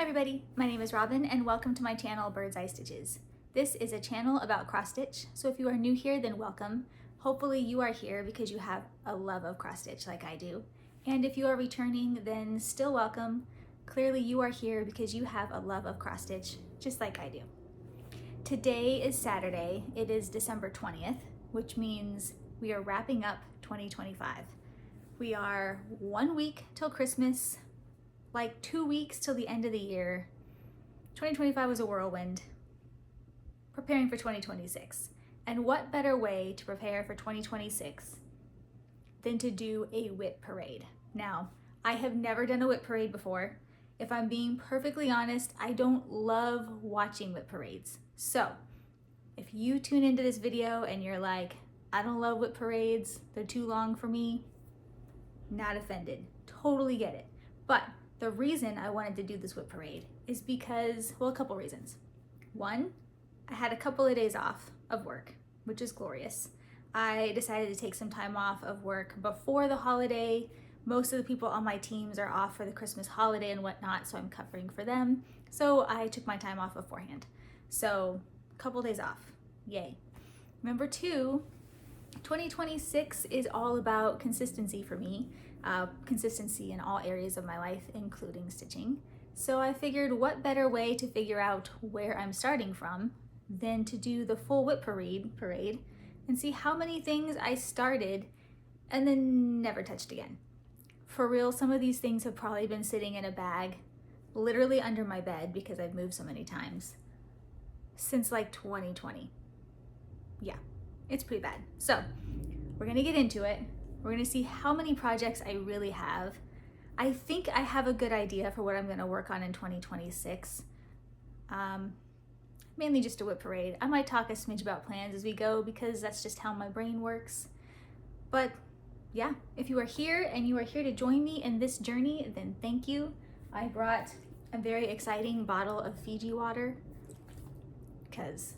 everybody, my name is Robin and welcome to my channel Bird's Eye Stitches. This is a channel about cross stitch, so if you are new here then welcome. Hopefully you are here because you have a love of cross stitch like I do. And if you are returning then still welcome. Clearly you are here because you have a love of cross stitch just like I do. Today is Saturday, it is December 20th, which means we are wrapping up 2025. We are 1 week till Christmas, like 2 weeks till the end of the year. 2025 was a whirlwind, preparing for 2026. And what better way to prepare for 2026 than to do a WIP parade? Now, I have never done a WIP parade before. If I'm being perfectly honest, I don't love watching WIP parades. So, if you tune into this video and you're like, I don't love WIP parades, they're too long for me, not offended, totally get it. But the reason I wanted to do this WIP parade is because, well, a couple reasons. One, I had a couple of days off of work, which is glorious. I decided to take some time off of work before the holiday. Most of the people on my teams are off for the Christmas holiday and whatnot, so I'm covering for them. So I took my time off beforehand. So a couple days off, yay. Number two, 2026 is all about consistency for me. Consistency in all areas of my life, including stitching. So I figured what better way to figure out where I'm starting from than to do the full WIP parade and see how many things I started and then never touched again. For real, some of these things have probably been sitting in a bag literally under my bed because I've moved so many times since like 2020. Yeah, it's pretty bad. So we're gonna get into it. We're gonna see how many projects I really have. I think I have a good idea for what I'm gonna work on in 2026. Mainly just a WIP parade. I might talk a smidge about plans as we go because that's just how my brain works. But yeah, if you are here and you are here to join me in this journey, then thank you. I brought a very exciting bottle of Fiji water because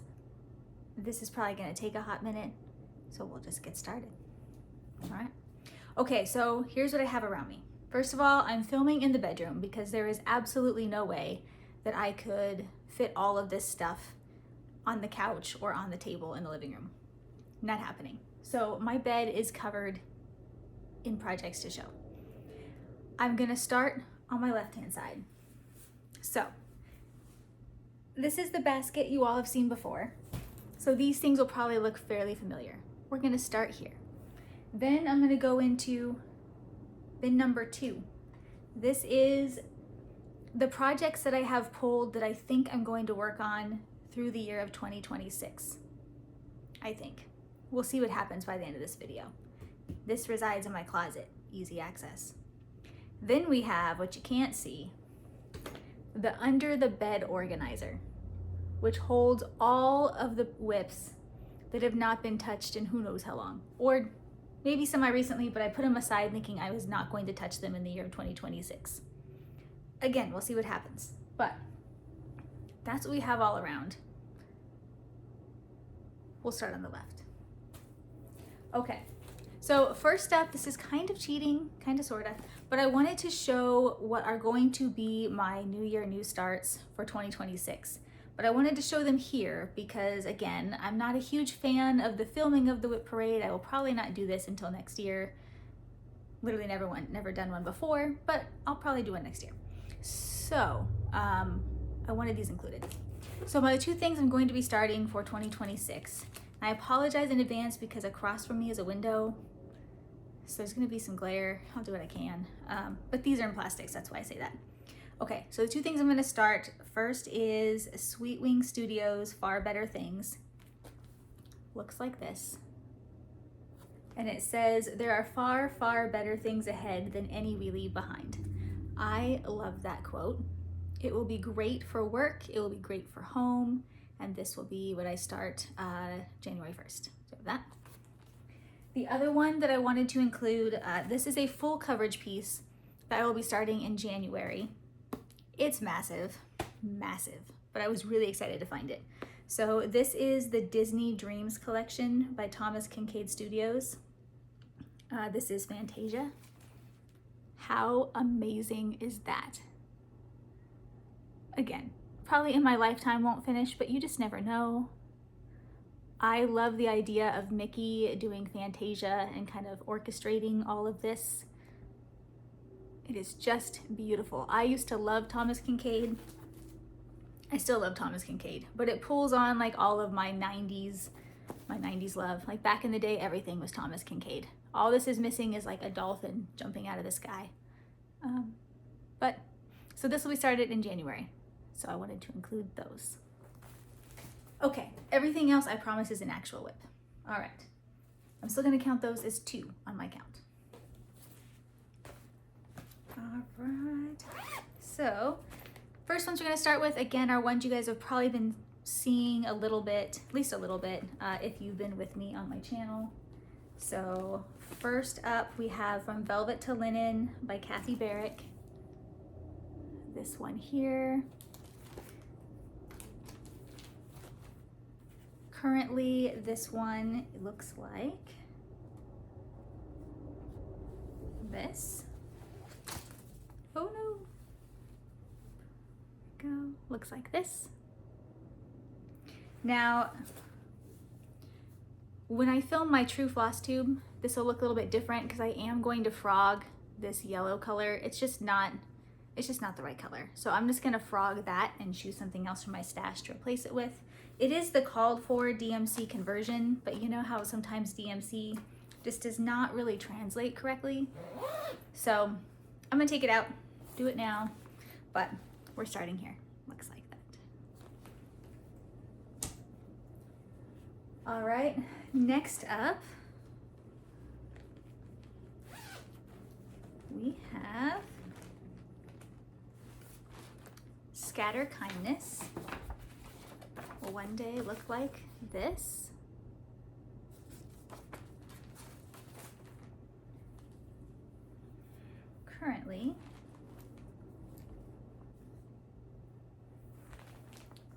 this is probably gonna take a hot minute. So we'll just get started. All right. Okay, so here's what I have around me. First of all, I'm filming in the bedroom because there is absolutely no way that I could fit all of this stuff on the couch or on the table in the living room. Not happening. So my bed is covered in projects to show. I'm gonna start on my left-hand side. So this is the basket you all have seen before. So these things will probably look fairly familiar. We're gonna start here. Then I'm gonna go into bin number 2. This is the projects that I have pulled that I think I'm going to work on through the year of 2026. I think. We'll see what happens by the end of this video. This resides in my closet, easy access. Then we have what you can't see, the under the bed organizer, which holds all of the WIPs that have not been touched in who knows how long, or maybe semi-recently, but I put them aside thinking I was not going to touch them in the year of 2026. Again, we'll see what happens. But that's what we have all around. We'll start on the left. Okay, so first up, this is kind of cheating, kind of sorta, but I wanted to show what are going to be my New Year, New Starts for 2026. But I wanted to show them here because, again, I'm not a huge fan of the filming of the WIP parade. I will probably not do this until next year. Literally never done one before, but I'll probably do one next year. So I wanted these included. So my 2 things I'm going to be starting for 2026. I apologize in advance because across from me is a window, so there's gonna be some glare. I'll do what I can, but these are in plastics, that's why I say that. Okay, so the 2 things I'm gonna start, first is Sweet Wing Studios Far Better Things. Looks like this. And it says, there are far, far better things ahead than any we leave behind. I love that quote. It will be great for work, it will be great for home, and this will be what I start January 1st. So that. The other one that I wanted to include, this is a full coverage piece that I will be starting in January. It's massive, but I was really excited to find it. So this is the Disney Dreams collection by Thomas Kincaid Studios. This is Fantasia. How amazing is that? again, probably in my lifetime won't finish, but you just never know. I love the idea of Mickey doing Fantasia and kind of orchestrating all of this. It is just beautiful. I used to love Thomas Kinkade. I still love Thomas Kinkade, but it pulls on like all of my 90s love. Like back in the day, everything was Thomas Kinkade. All this is missing is like a dolphin jumping out of the sky. So this will be started in January. So I wanted to include those. Okay, everything else I promise is an actual WIP. All right, I'm still gonna count those as 2 on my count. All right, so first ones we're gonna start with, again, are ones you guys have probably been seeing a little bit, at least a little bit, if you've been with me on my channel. So first up, we have From Velvet to Linen by Kathy Barrick. This one here. Currently, this one looks like this. Oh no. There we go. Looks like this. Now, when I film my true Flosstube, this will look a little bit different because I am going to frog this yellow color. It's just not the right color. So I'm just gonna frog that and choose something else from my stash to replace it with. It is the called for DMC conversion, but you know how sometimes DMC just does not really translate correctly. So I'm gonna take it out, do it now, but we're starting here. Looks like that. All right, next up, we have Scatter Kindness. Will one day look like this. Currently,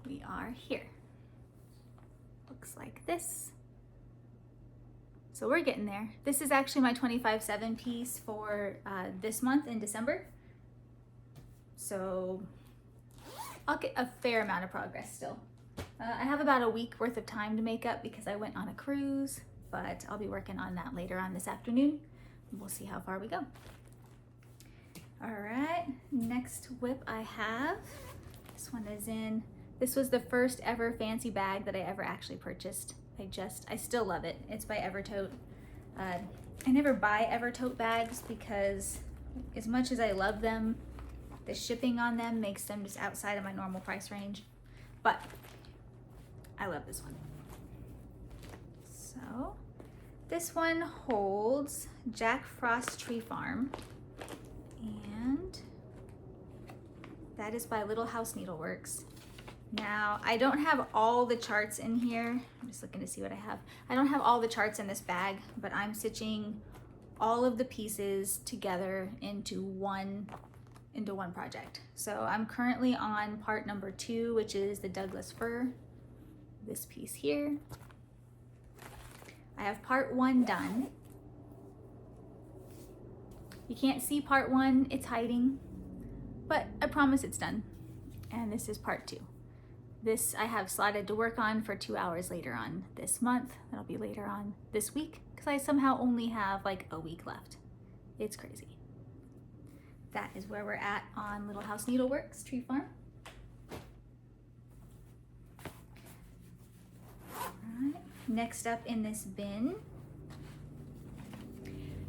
we are here. Looks like this. So we're getting there. This is actually my 25/7 piece for this month in December. So I'll get a fair amount of progress still. I have about a week worth of time to make up because I went on a cruise, but I'll be working on that later on this afternoon. We'll see how far we go. All right, next WIP I have, this one is in, this was the first ever fancy bag that I ever actually purchased. I still love it. It's by Evertote. I never buy Evertote bags because as much as I love them, the shipping on them makes them just outside of my normal price range. But I love this one. So this one holds Jack Frost Tree Farm, and that is by Little House Needleworks. Now, I don't have all the charts in here. I'm just looking to see what I have. I don't have all the charts in this bag, but I'm stitching all of the pieces together into one project. So I'm currently on part number 2, which is the Douglas fir, this piece here. I have part 1 done. You can't see part 1, it's hiding, but I promise it's done. And this is part 2. This I have slotted to work on for 2 hours later on this month. That'll be later on this week because I somehow only have like a week left. It's crazy. That is where we're at on Little House Needleworks Tree Farm. All right, next up in this bin.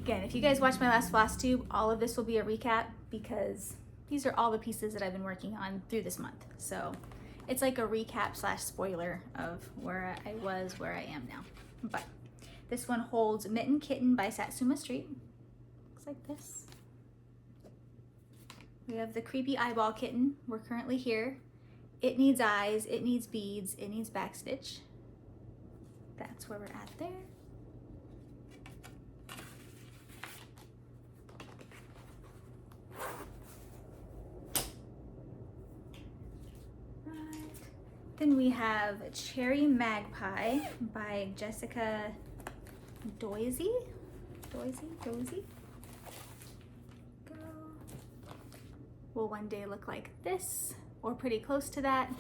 Again, if you guys watched my last Flosstube, all of this will be a recap because these are all the pieces that I've been working on through this month. So it's like a recap / spoiler of where I was, where I am now. But this one holds Mitten Kitten by Satsuma Street. Looks like this. We have the Creepy Eyeball Kitten. We're currently here. It needs eyes, it needs beads, it needs backstitch. That's where we're at there. Then we have Cherry Magpie by Jessica Doisy. Doisy. Go. Will one day look like this. or pretty close to that.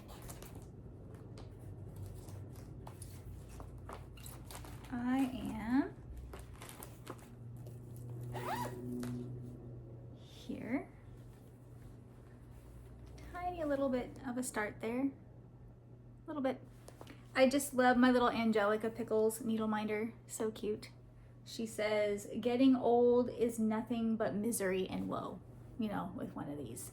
I am here. Tiny little bit of a start there. A little bit. I just love my little Angelica Pickles needle minder. So cute. She says, getting old is nothing but misery and woe, you know, with one of these.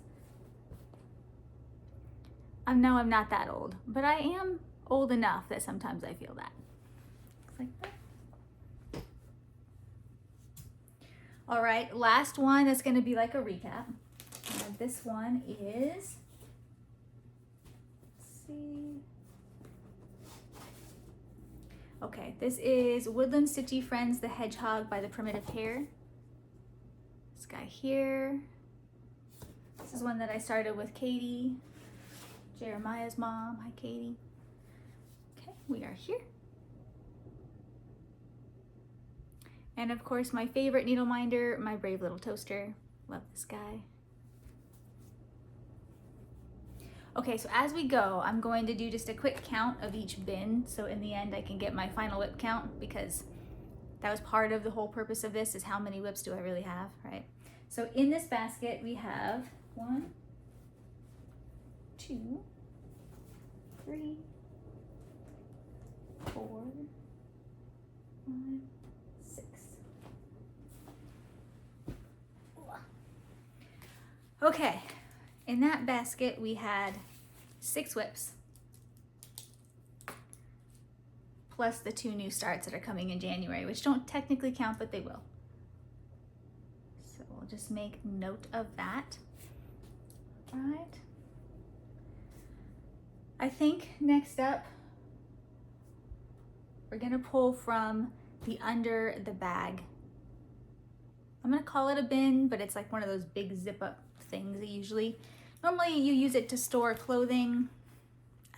No, I'm not that old, but I am old enough that sometimes I feel that. Looks like that. All right, last one that's gonna be like a recap. This one is, let's see. Okay, this is Woodland Stitchy Friends the Hedgehog by the Primitive Hare. This guy here. This is one that I started with Katie, Jeremiah's mom. Hi, Katie. Okay, we are here. And of course, my favorite needle minder, my Brave Little Toaster. Love this guy. Okay, so as we go, I'm going to do just a quick count of each bin, so in the end I can get my final WIP count, because that was part of the whole purpose of this, is how many WIPs do I really have, right? So in this basket we have 1, 2, 3, 4, 5, 6. Okay, in that basket we had 6 WIPs, plus the 2 new starts that are coming in January, which don't technically count, but they will. So we'll just make note of that. All right. I think next up, we're gonna pull from the under the bag. I'm gonna call it a bin, but it's like one of those big zip up things that normally you use it to store clothing.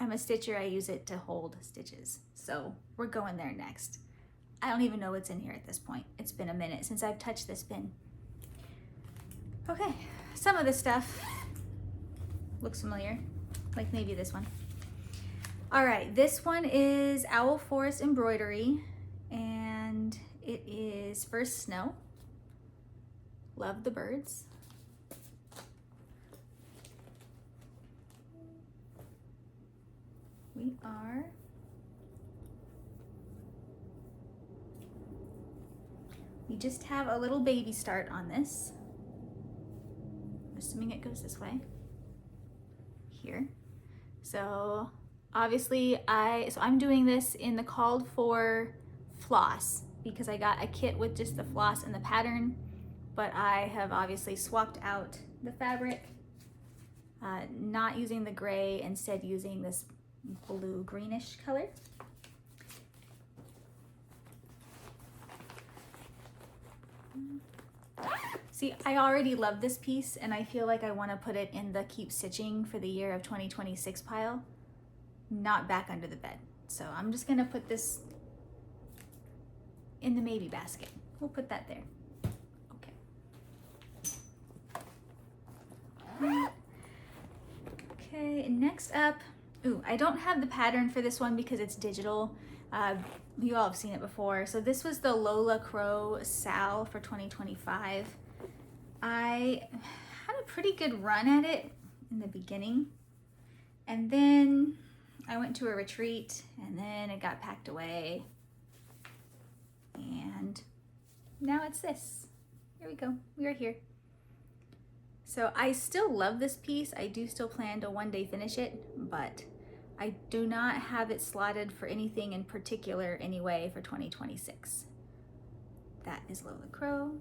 I'm a stitcher, I use it to hold stitches. So we're going there next. I don't even know what's in here at this point. It's been a minute since I've touched this bin. Okay, some of this stuff looks familiar, like maybe this one. All right, this one is Owl Forest Embroidery, and it is First Snow. Love the birds. We just have a little baby start on this. I'm assuming it goes this way. Here. So obviously I'm doing this in the called for floss, because I got a kit with just the floss and the pattern, but I have obviously swapped out the fabric, not using the gray, instead using this blue greenish color. See, I already love this piece, and I feel like I want to put it in the keep stitching for the year of 2026 pile, not back under the bed. So I'm just gonna put this in the maybe basket. We'll put that there. Okay. Okay, next up, ooh, I don't have the pattern for this one because it's digital. You all have seen it before. So this was the Lola Crow Sal for 2025. I had a pretty good run at it in the beginning, and then I went to a retreat, and then it got packed away, and now it's this. Here we go, we are here. So I still love this piece. I do still plan to one day finish it, but I do not have it slotted for anything in particular anyway for 2026. That is Lola Crow.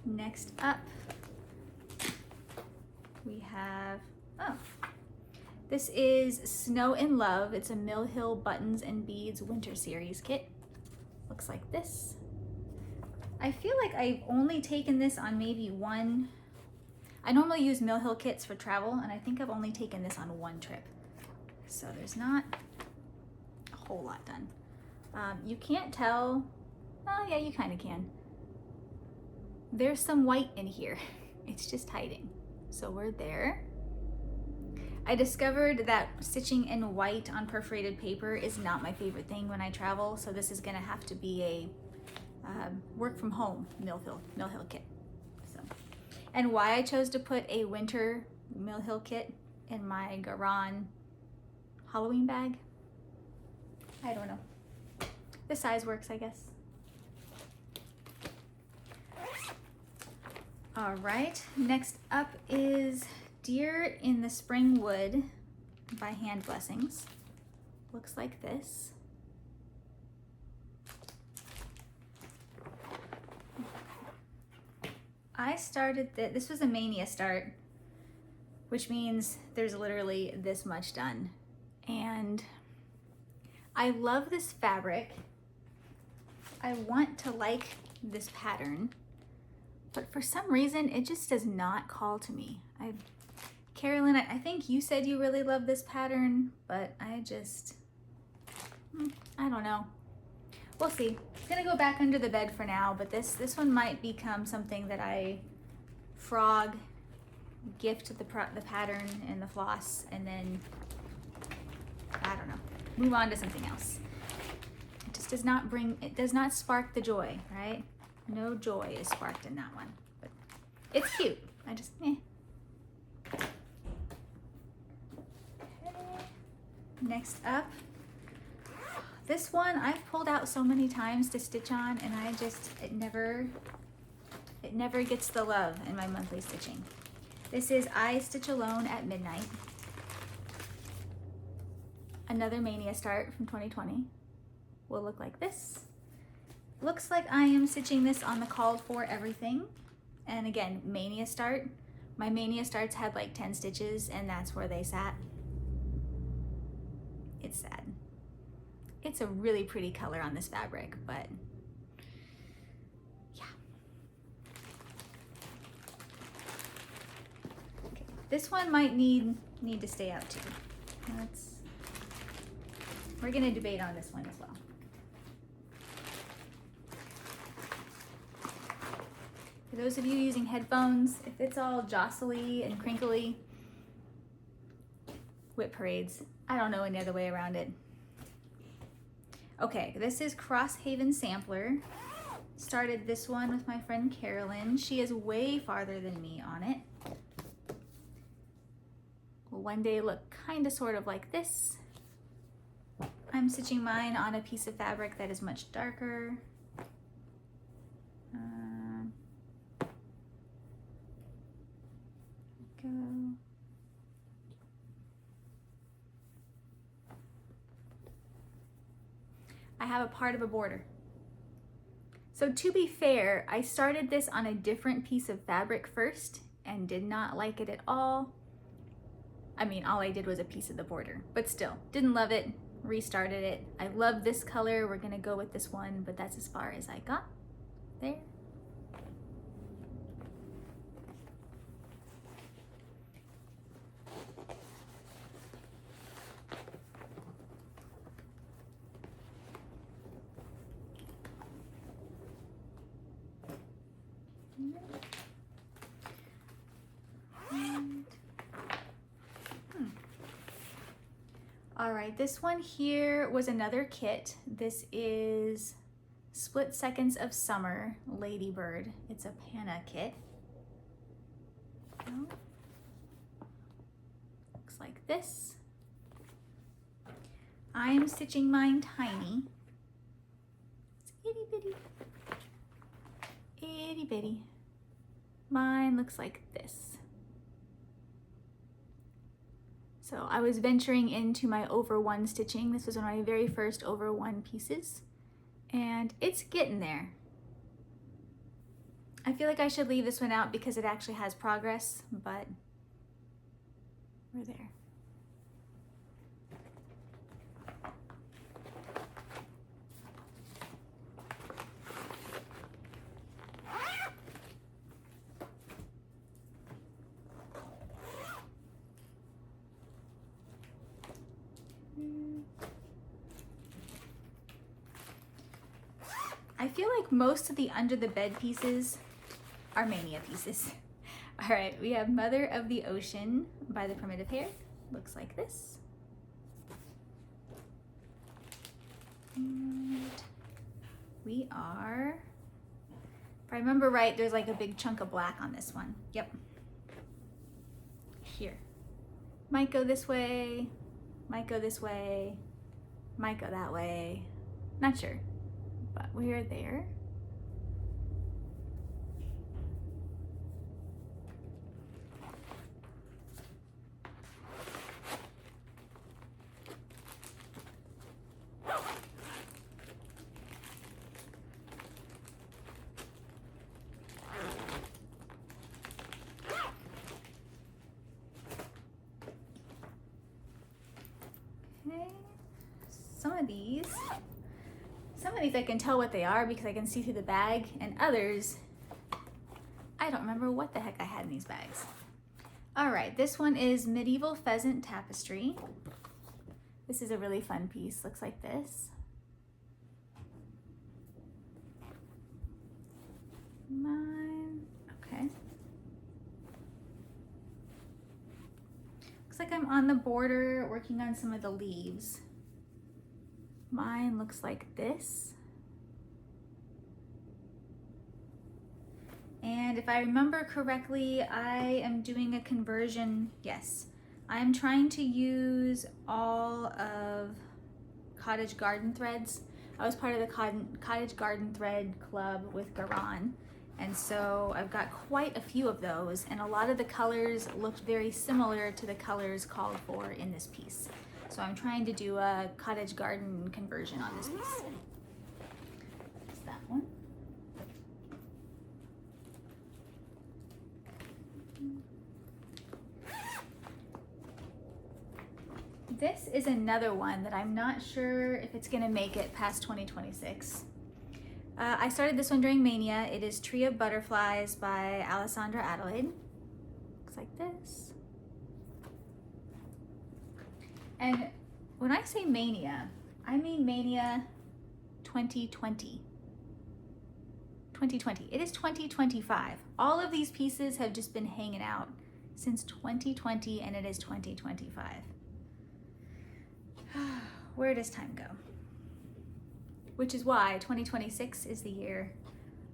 Next up, we have, oh, this is Snow in Love. It's a Mill Hill Buttons and Beads Winter Series kit. Looks like this. I feel like I've only taken this on maybe one I normally use Mill Hill kits for travel, and I think I've only taken this on one trip. So there's not a whole lot done. You can't tell, oh yeah, you kind of can. There's some white in here. It's just hiding. So we're there. I discovered that stitching in white on perforated paper is not my favorite thing when I travel, so this is gonna have to be a work from home Mill Hill kit. So, and why I chose to put a winter Mill Hill kit in my Garan Halloween bag, I don't know. The size works, I guess. All right, next up is Deer in the Spring Wood by Hand Blessings. Looks like this. I started this was a mania start, which means there's literally this much done. And I love this fabric. I want to like this pattern, but for some reason it just does not call to me. Carolyn, I think you said you really love this pattern, but I don't know. We'll see. It's gonna go back under the bed for now, but this one might become something that I frog, gift the pattern and the floss, and then, I don't know, move on to something else. It just does not spark the joy, right? No joy is sparked in that one, but it's cute. I just, eh. Next up, this one I've pulled out so many times to stitch on, and it never gets the love in my monthly stitching. This is I Stitch Alone at Midnight. Another mania start from 2020. Will look like this. Looks like I am stitching this on the called for everything. And again, mania start. My mania starts had like 10 stitches, and that's where they sat. It's sad. It's a really pretty color on this fabric, but yeah. Okay. This one might need to stay out too. We're gonna debate on this one as well. For those of you using headphones, if it's all jostly and crinkly, WIP Parades. I don't know any other way around it. Okay, this is Crosshaven Sampler. Started this one with my friend Carolyn. She is way farther than me on it. Will one day look kind of sort of like this. I'm stitching mine on a piece of fabric that is much darker. Go. I have a part of a border. So to be fair, I started this on a different piece of fabric first and did not like it at all. I mean, all I did was a piece of the border, but still, didn't love it, restarted it. I love this color, we're gonna go with this one, but that's as far as I got there. All right, this one here was another kit. This is Split Seconds of Summer, Ladybird. It's a Panna kit. Oh. Looks like this. I am stitching mine tiny. It's itty bitty. Itty bitty. Mine looks like this. So I was venturing into my over one stitching. This was one of my very first over one pieces, and it's getting there. I feel like I should leave this one out because it actually has progress, but we're there. I feel like most of the under the bed pieces are Mania pieces. All right, we have Mother of the Ocean by the Primitive Hair. Looks like this. And we are, if I remember right, there's like a big chunk of black on this one. Yep. Here. Might go this way, might go this way, might go that way. Not sure, but we are there. Okay, some of these I can tell what they are because I can see through the bag, and others, I don't remember what the heck I had in these bags. All right, this one is Medieval Pheasant Tapestry. This is a really fun piece, looks like this. Mine, okay. Looks like I'm on the border working on some of the leaves. Mine looks like this. And if I remember correctly, I am doing a conversion. Yes, I'm trying to use all of Cottage Garden threads. I was part of the Cottage Garden Thread Club with Garan. And so I've got quite a few of those, and a lot of the colors looked very similar to the colors called for in this piece. So I'm trying to do a Cottage Garden conversion on this piece. That's that one. This is another one that I'm not sure if it's gonna make it past 2026. I started this one during Mania. It is Tree of Butterflies by Alessandra Adelaide. Looks like this. And when I say Mania, I mean Mania 2020. 2020. It is 2025. All of these pieces have just been hanging out since 2020, and it is 2025. Where does time go? Which is why 2026 is the year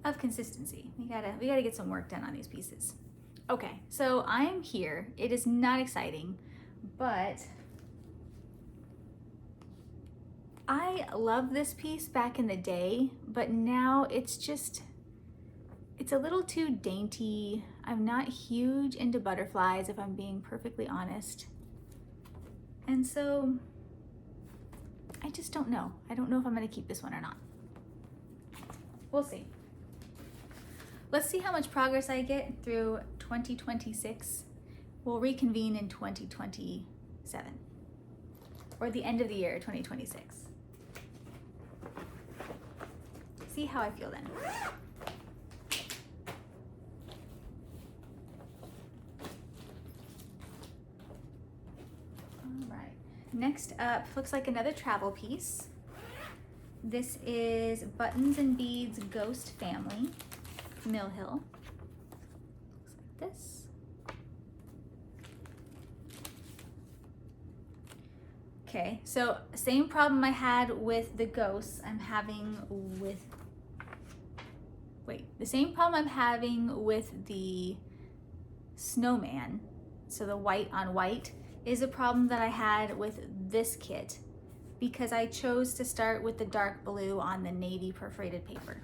of consistency. We gotta get some work done on these pieces. Okay, so I'm here. It is not exciting, but I love this piece back in the day, but now it's a little too dainty. I'm not huge into butterflies, if I'm being perfectly honest. And so I just don't know. I don't know if I'm gonna keep this one or not. We'll see. Let's see how much progress I get through 2026. We'll reconvene in 2027, or the end of the year, 2026. See how I feel then. All right. Next up, looks like another travel piece. This is Buttons and Beads Ghost Family, Mill Hill. Looks like this. Okay, so same problem I had with the ghosts I'm having with, the same problem I'm having with the snowman, so the white on white, is a problem that I had with this kit because I chose to start with the dark blue on the navy perforated paper.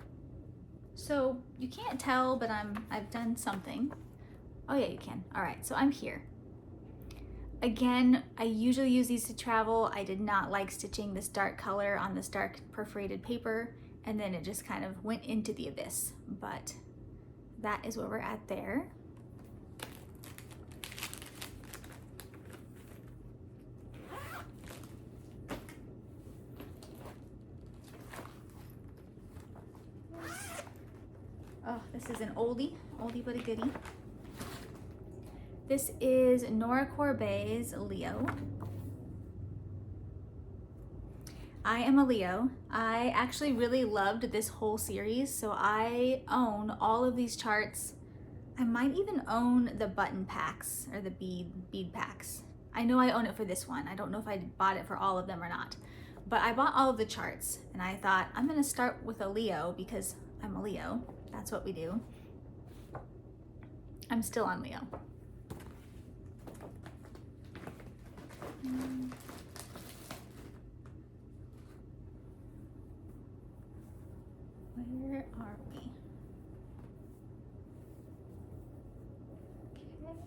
So you can't tell, but I've done something. Oh yeah, you can. All right, so I'm here. Again, I usually use these to travel. I did not like stitching this dark color on this dark perforated paper, and then it just kind of went into the abyss. But that is where we're at there. Oh, this is an oldie but a goodie. This is Nora Corbet's Leo. I am a Leo. I actually really loved this whole series, so I own all of these charts. I might even own the button packs or the bead packs. I know I own it for this one. I don't know if I bought it for all of them or not, but I bought all of the charts and I thought I'm gonna start with a Leo because I'm a Leo. That's what we do. I'm still on Leo. Where are we? Okay.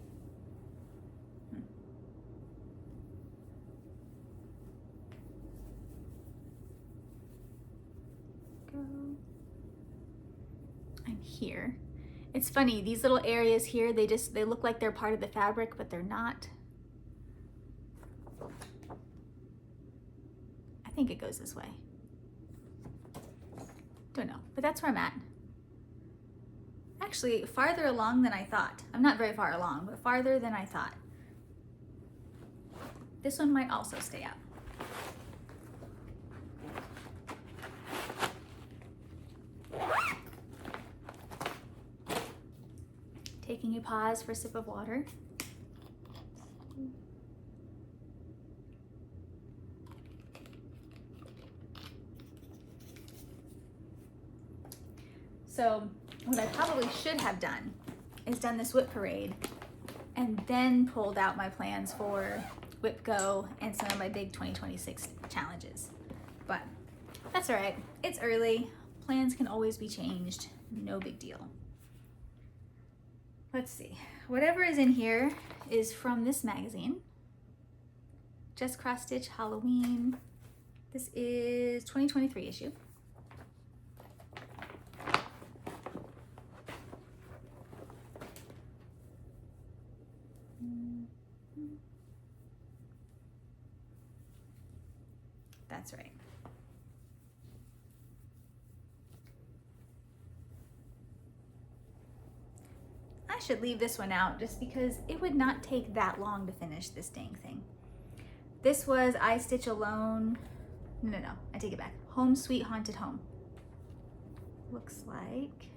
Go. I'm here. It's funny, these little areas here, they look like they're part of the fabric, but they're not. I think it goes this way. Don't know, but that's where I'm at. Actually, farther along than I thought. I'm not very far along, but farther than I thought. This one might also stay out. Taking a pause for a sip of water. So what I probably should have done is done this WIP Parade and then pulled out my plans for WIP Go and some of my big 2026 challenges. But that's all right. It's early. Plans can always be changed. No big deal. Let's see. Whatever is in here is from this magazine. Just Cross Stitch Halloween. This is 2023 issue. That's right. I should leave this one out just because it would not take that long to finish this dang thing. This was I Stitch Alone. No, I take it back. Home Sweet Haunted Home. Looks like.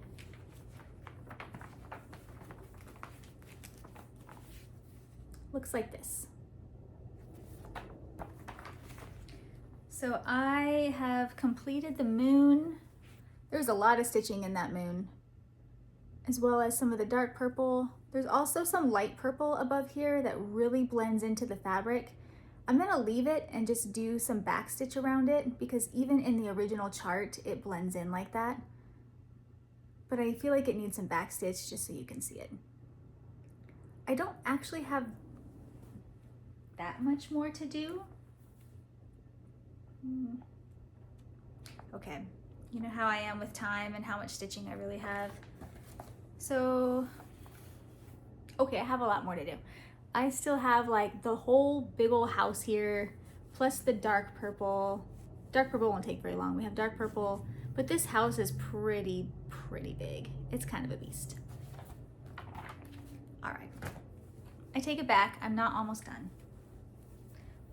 Looks like this. So I have completed the moon. There's a lot of stitching in that moon, as well as some of the dark purple. There's also some light purple above here that really blends into the fabric. I'm gonna leave it and just do some back stitch around it because even in the original chart, it blends in like that. But I feel like it needs some back stitch just so you can see it. I don't actually have that much more to do. Okay, you know how I am with time and how much stitching I really have. So, okay, I have a lot more to do. I still have like the whole big old house here, plus the dark purple. Dark purple won't take very long. We have dark purple, but this house is pretty big. It's kind of a beast. All right, I take it back. I'm not almost done,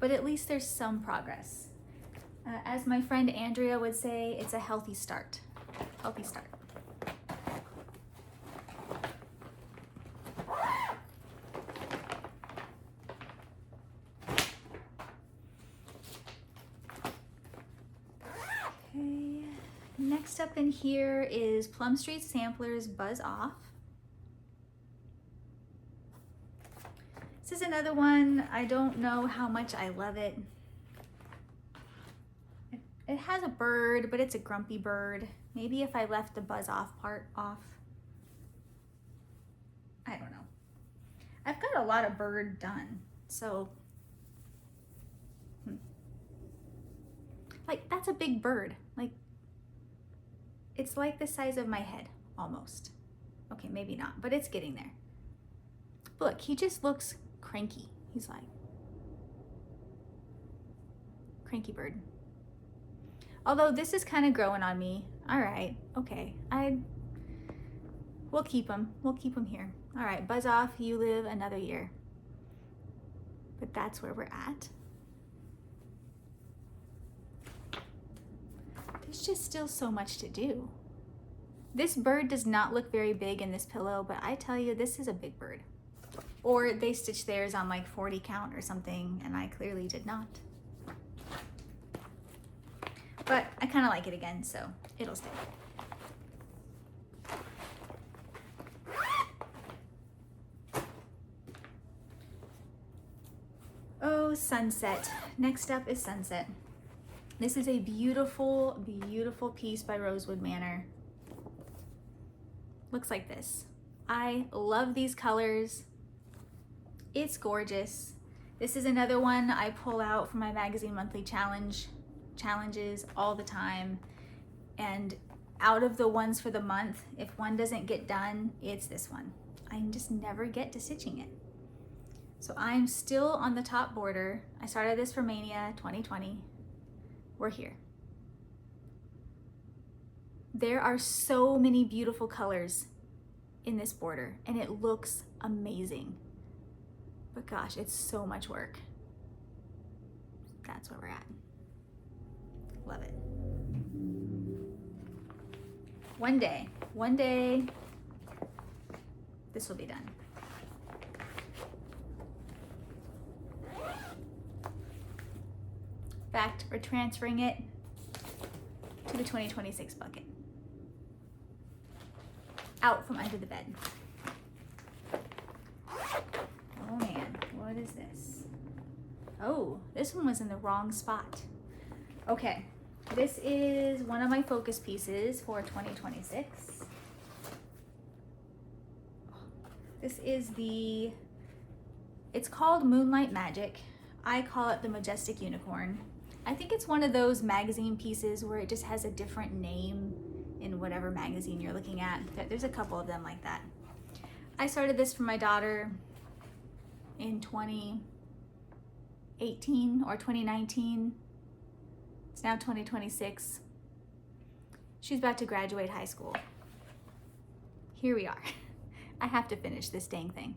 but at least there's some progress. As my friend Andrea would say, it's a healthy start. Healthy start. Okay, next up in here is Plum Street Samplers Buzz Off. This is another one. I don't know how much I love it. It has a bird, but it's a grumpy bird. Maybe if I left the buzz off part off. I don't know. I've got a lot of bird done, so. Like, that's a big bird. Like, it's like the size of my head, almost. Okay, maybe not, but it's getting there. Look, he just looks cranky. He's like, cranky bird. Although this is kind of growing on me. All right, okay. We'll keep him. We'll keep him here. All right, buzz off, you live another year. But that's where we're at. there's just still so much to do. This bird does not look very big in this pillow, but I tell you, this is a big bird. Or they stitched theirs on like 40 count or something, and I clearly did not. But I kind of like it again, so it'll stay. Oh, sunset. Next up is sunset. This is a beautiful, beautiful piece by Rosewood Manor. Looks like this. I love these colors. It's gorgeous. This is another one I pull out for my magazine monthly challenges all the time. And out of the ones for the month, if one doesn't get done, it's this one. I just never get to stitching it. So I'm still on the top border. I started this for Mania 2020. We're here. There are so many beautiful colors in this border, and it looks amazing. But gosh, it's so much work. That's where we're at. Love it. One day, this will be done. In fact, we're transferring it to the 2026 bucket. Out from under the bed. Oh man, what is this? Oh, this one was in the wrong spot. Okay, this is one of my focus pieces for 2026. This is it's called Moonlight Magic. I call it the Majestic Unicorn. I think it's one of those magazine pieces where it just has a different name in whatever magazine you're looking at. There's a couple of them like that. I started this for my daughter in 2018 or 2019. It's now 2026. She's about to graduate high school. Here we are. I have to finish this dang thing.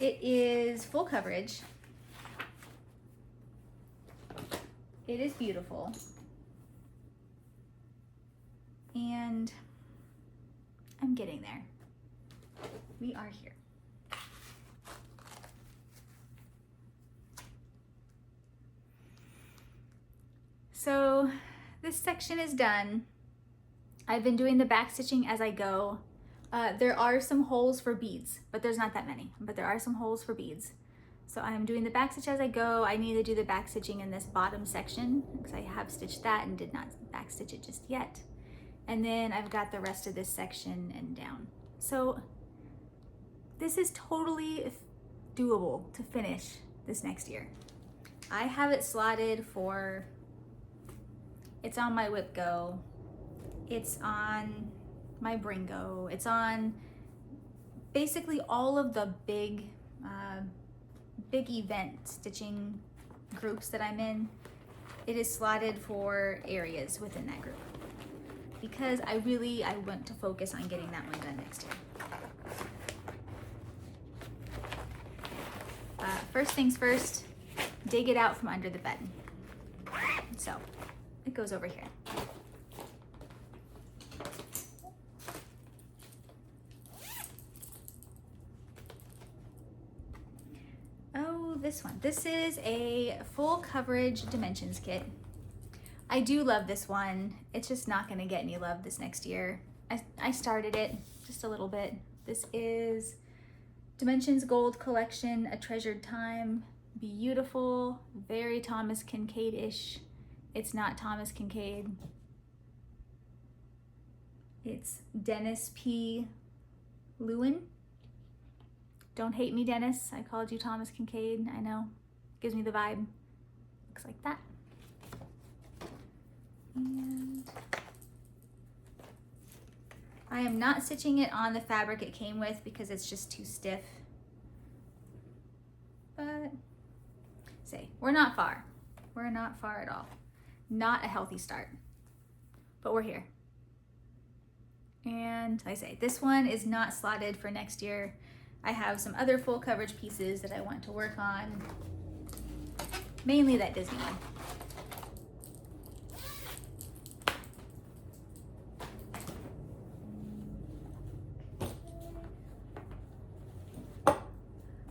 It is full coverage. It is beautiful. And I'm getting there. We are here. So this section is done. I've been doing the back stitching as I go. There are some holes for beads, but there's not that many, but there are some holes for beads. So I'm doing the back stitch as I go. I need to do the back stitching in this bottom section because I have stitched that and did not back stitch it just yet. And then I've got the rest of this section and down. So this is totally doable to finish this next year. I have it slotted for, it's on my WIP Go, it's on my Bring Go, it's on basically all of the big event stitching groups that I'm in. It is slotted for areas within that group because I want to focus on getting that one done next year. First things first, dig it out from under the bed. So it goes over here. Oh, this one. This is a full coverage dimensions kit. I do love this one. It's just not gonna get any love this next year. I started it just a little bit. This is Dimensions Gold Collection, A Treasured Time. Beautiful, very Thomas Kincaid-ish. It's not Thomas Kincaid. It's Dennis P. Lewin. Don't hate me, Dennis. I called you Thomas Kincaid. I know. Gives me the vibe. Looks like that. And I am not stitching it on the fabric it came with because it's just too stiff. But say, we're not far. We're not far at all. Not a healthy start, but we're here. And like I say, this one is not slotted for next year. I have some other full coverage pieces that I want to work on, mainly that Disney one.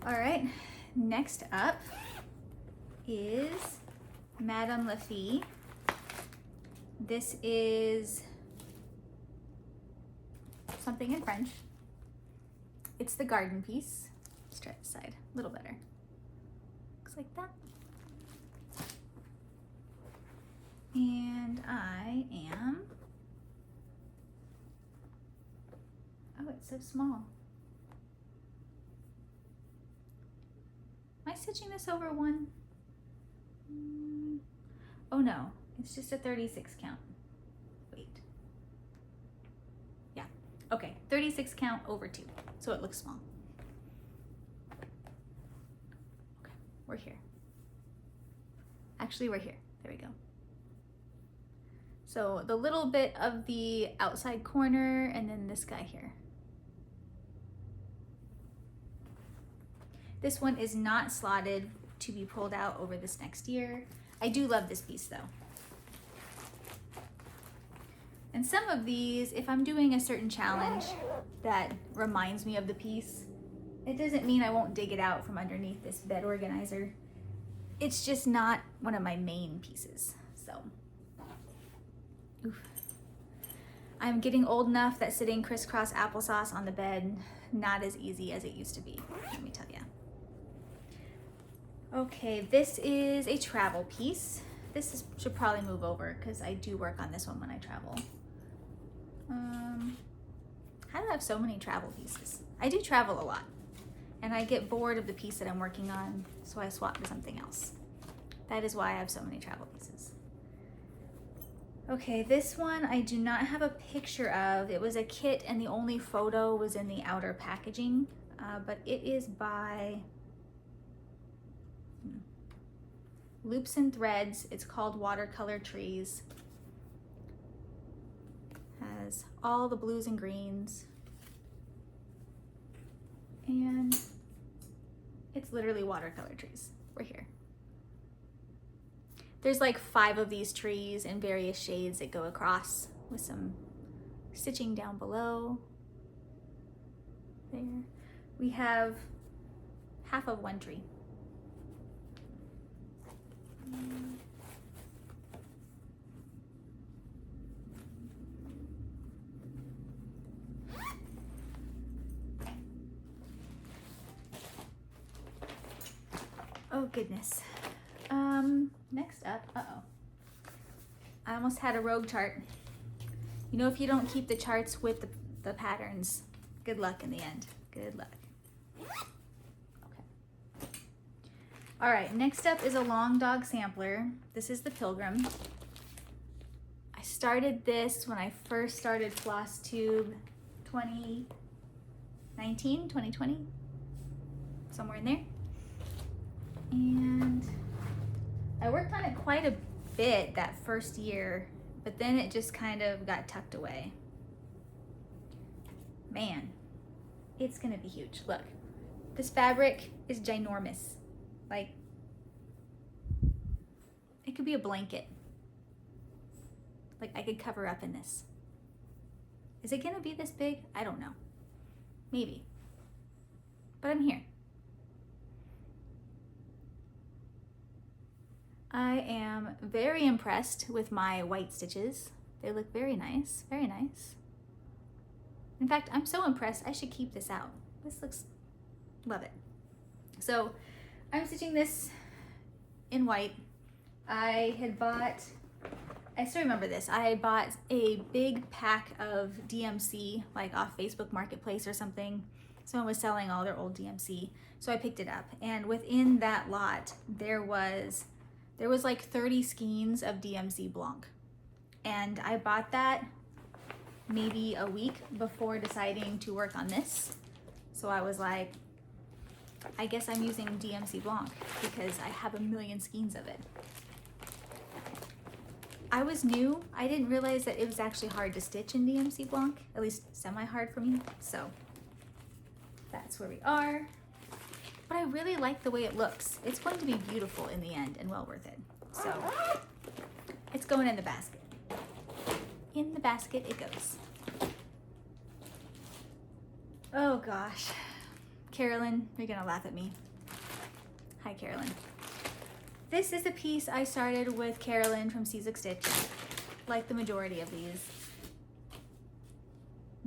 All right, next up is Madame Lafille. This is something in French. It's the garden piece. Let's try this side, a little better. Looks like that. And I am, oh, it's so small. Am I stitching this over one? Oh no, it's just a 36 count. Wait. Yeah, okay, 36 count over 2, so it looks small. Okay, we're here. Actually, we're here. There we go. So the little bit of the outside corner and then this guy here. This one is not slotted to be pulled out over this next year. I do love this piece though. And some of these, if I'm doing a certain challenge that reminds me of the piece, it doesn't mean I won't dig it out from underneath this bed organizer. It's just not one of my main pieces, so. Oof. I'm getting old enough that sitting crisscross applesauce on the bed, not as easy as it used to be, let me tell you. Okay, this is a travel piece. Should probably move over because I do work on this one when I travel. How do I have so many travel pieces? I do travel a lot and I get bored of the piece that I'm working on, so I swap to something else. That is why I have so many travel pieces. Okay, this one I do not have a picture of. It was a kit and the only photo was in the outer packaging, but it is by Loops and Threads. It's called Watercolor Trees. Has all the blues and greens. And it's literally watercolor trees. We're here. There's like 5 of these trees in various shades that go across with some stitching down below. There. We have half of one tree. Oh goodness. Next up, I almost had a rogue chart. You know, if you don't keep the charts with the patterns, good luck in the end. Good luck. Okay. All right, next up is a long dog sampler. This is the Pilgrim. I started this when I first started Flosstube 2019, 2020, somewhere in there. And I worked on it quite a bit that first year, but then it just kind of got tucked away. Man, it's gonna be huge. Look, this fabric is ginormous. Like, it could be a blanket. Like, I could cover up in this. Is it gonna be this big? I don't know. Maybe. But I'm here. I am very impressed with my white stitches. They look very nice, very nice. In fact, I'm so impressed, I should keep this out. This looks, love it. So I'm stitching this in white. I still remember this. I had bought a big pack of DMC, like off Facebook Marketplace or something. Someone was selling all their old DMC, so I picked it up. And within that lot, there was like 30 skeins of DMC Blanc. And I bought that maybe a week before deciding to work on this. So I was like, I guess I'm using DMC Blanc because I have a million skeins of it. I was new. I didn't realize that it was actually hard to stitch in DMC Blanc, at least semi-hard for me. So that's where we are. But I really like the way it looks. It's going to be beautiful in the end and well worth it. So it's going in the basket. In the basket it goes. Oh gosh. Carolyn, you're gonna laugh at me. Hi, Carolyn. This is a piece I started with Carolyn from Caesar Stitch, like the majority of these.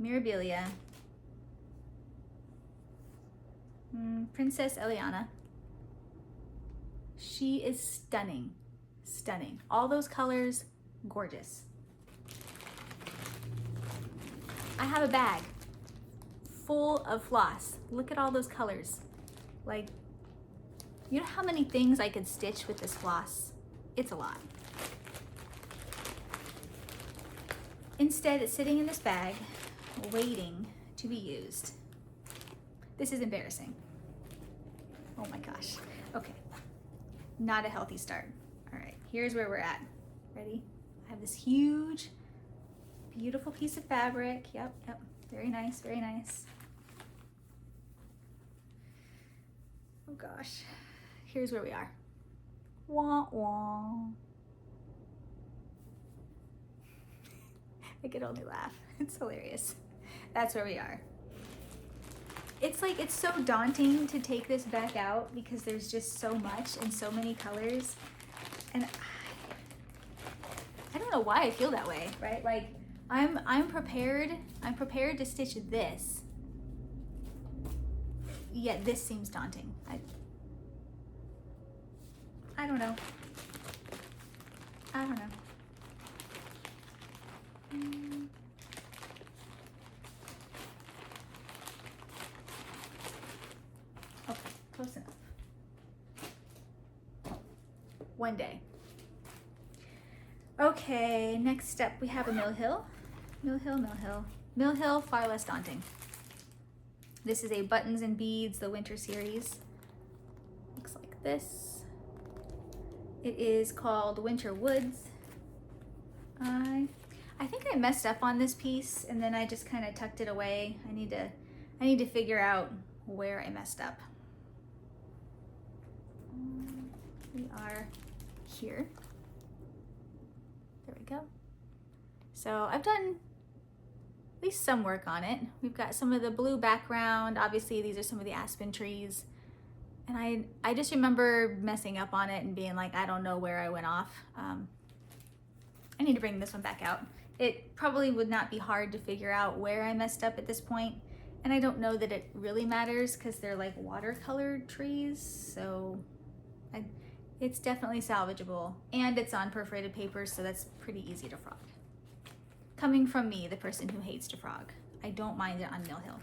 Mirabilia. Princess Eliana. She is stunning, stunning. All those colors, gorgeous. I have a bag full of floss. Look at all those colors. Like, you know how many things I could stitch with this floss? It's a lot. Instead, it's sitting in this bag, waiting to be used. This is embarrassing. Oh my gosh. Okay. Not a healthy start. All right, here's where we're at. Ready? I have this huge, beautiful piece of fabric. Yep, yep. Very nice, very nice. Oh gosh. Here's where we are. Wah wah. I could only laugh. It's hilarious. That's where we are. It's like, it's so daunting to take this back out because there's just so much and so many colors. And I don't know why I feel that way, right? Like, I'm prepared to stitch this. Yet this seems daunting. I don't know. I don't know. Okay, close enough. One day. Okay, next step we have a Mill Hill. Mill Hill, Mill Hill. Mill Hill, far less daunting. This is a Buttons and Beads, the winter series. Looks like this. It is called Winter Woods. I think I messed up on this piece and then I just kind of tucked it away. I need to figure out where I messed up. We are here. There we go. So I've done at least some work on it. We've got some of the blue background. Obviously these are some of the aspen trees. And I just remember messing up on it and being like, I don't know where I went off. I need to bring this one back out. It probably would not be hard to figure out where I messed up at this point. And I don't know that it really matters because they're like watercolored trees. So it's definitely salvageable. And it's on perforated paper, so that's pretty easy to frog. Coming from me, the person who hates to frog. I don't mind it on Mill Hill.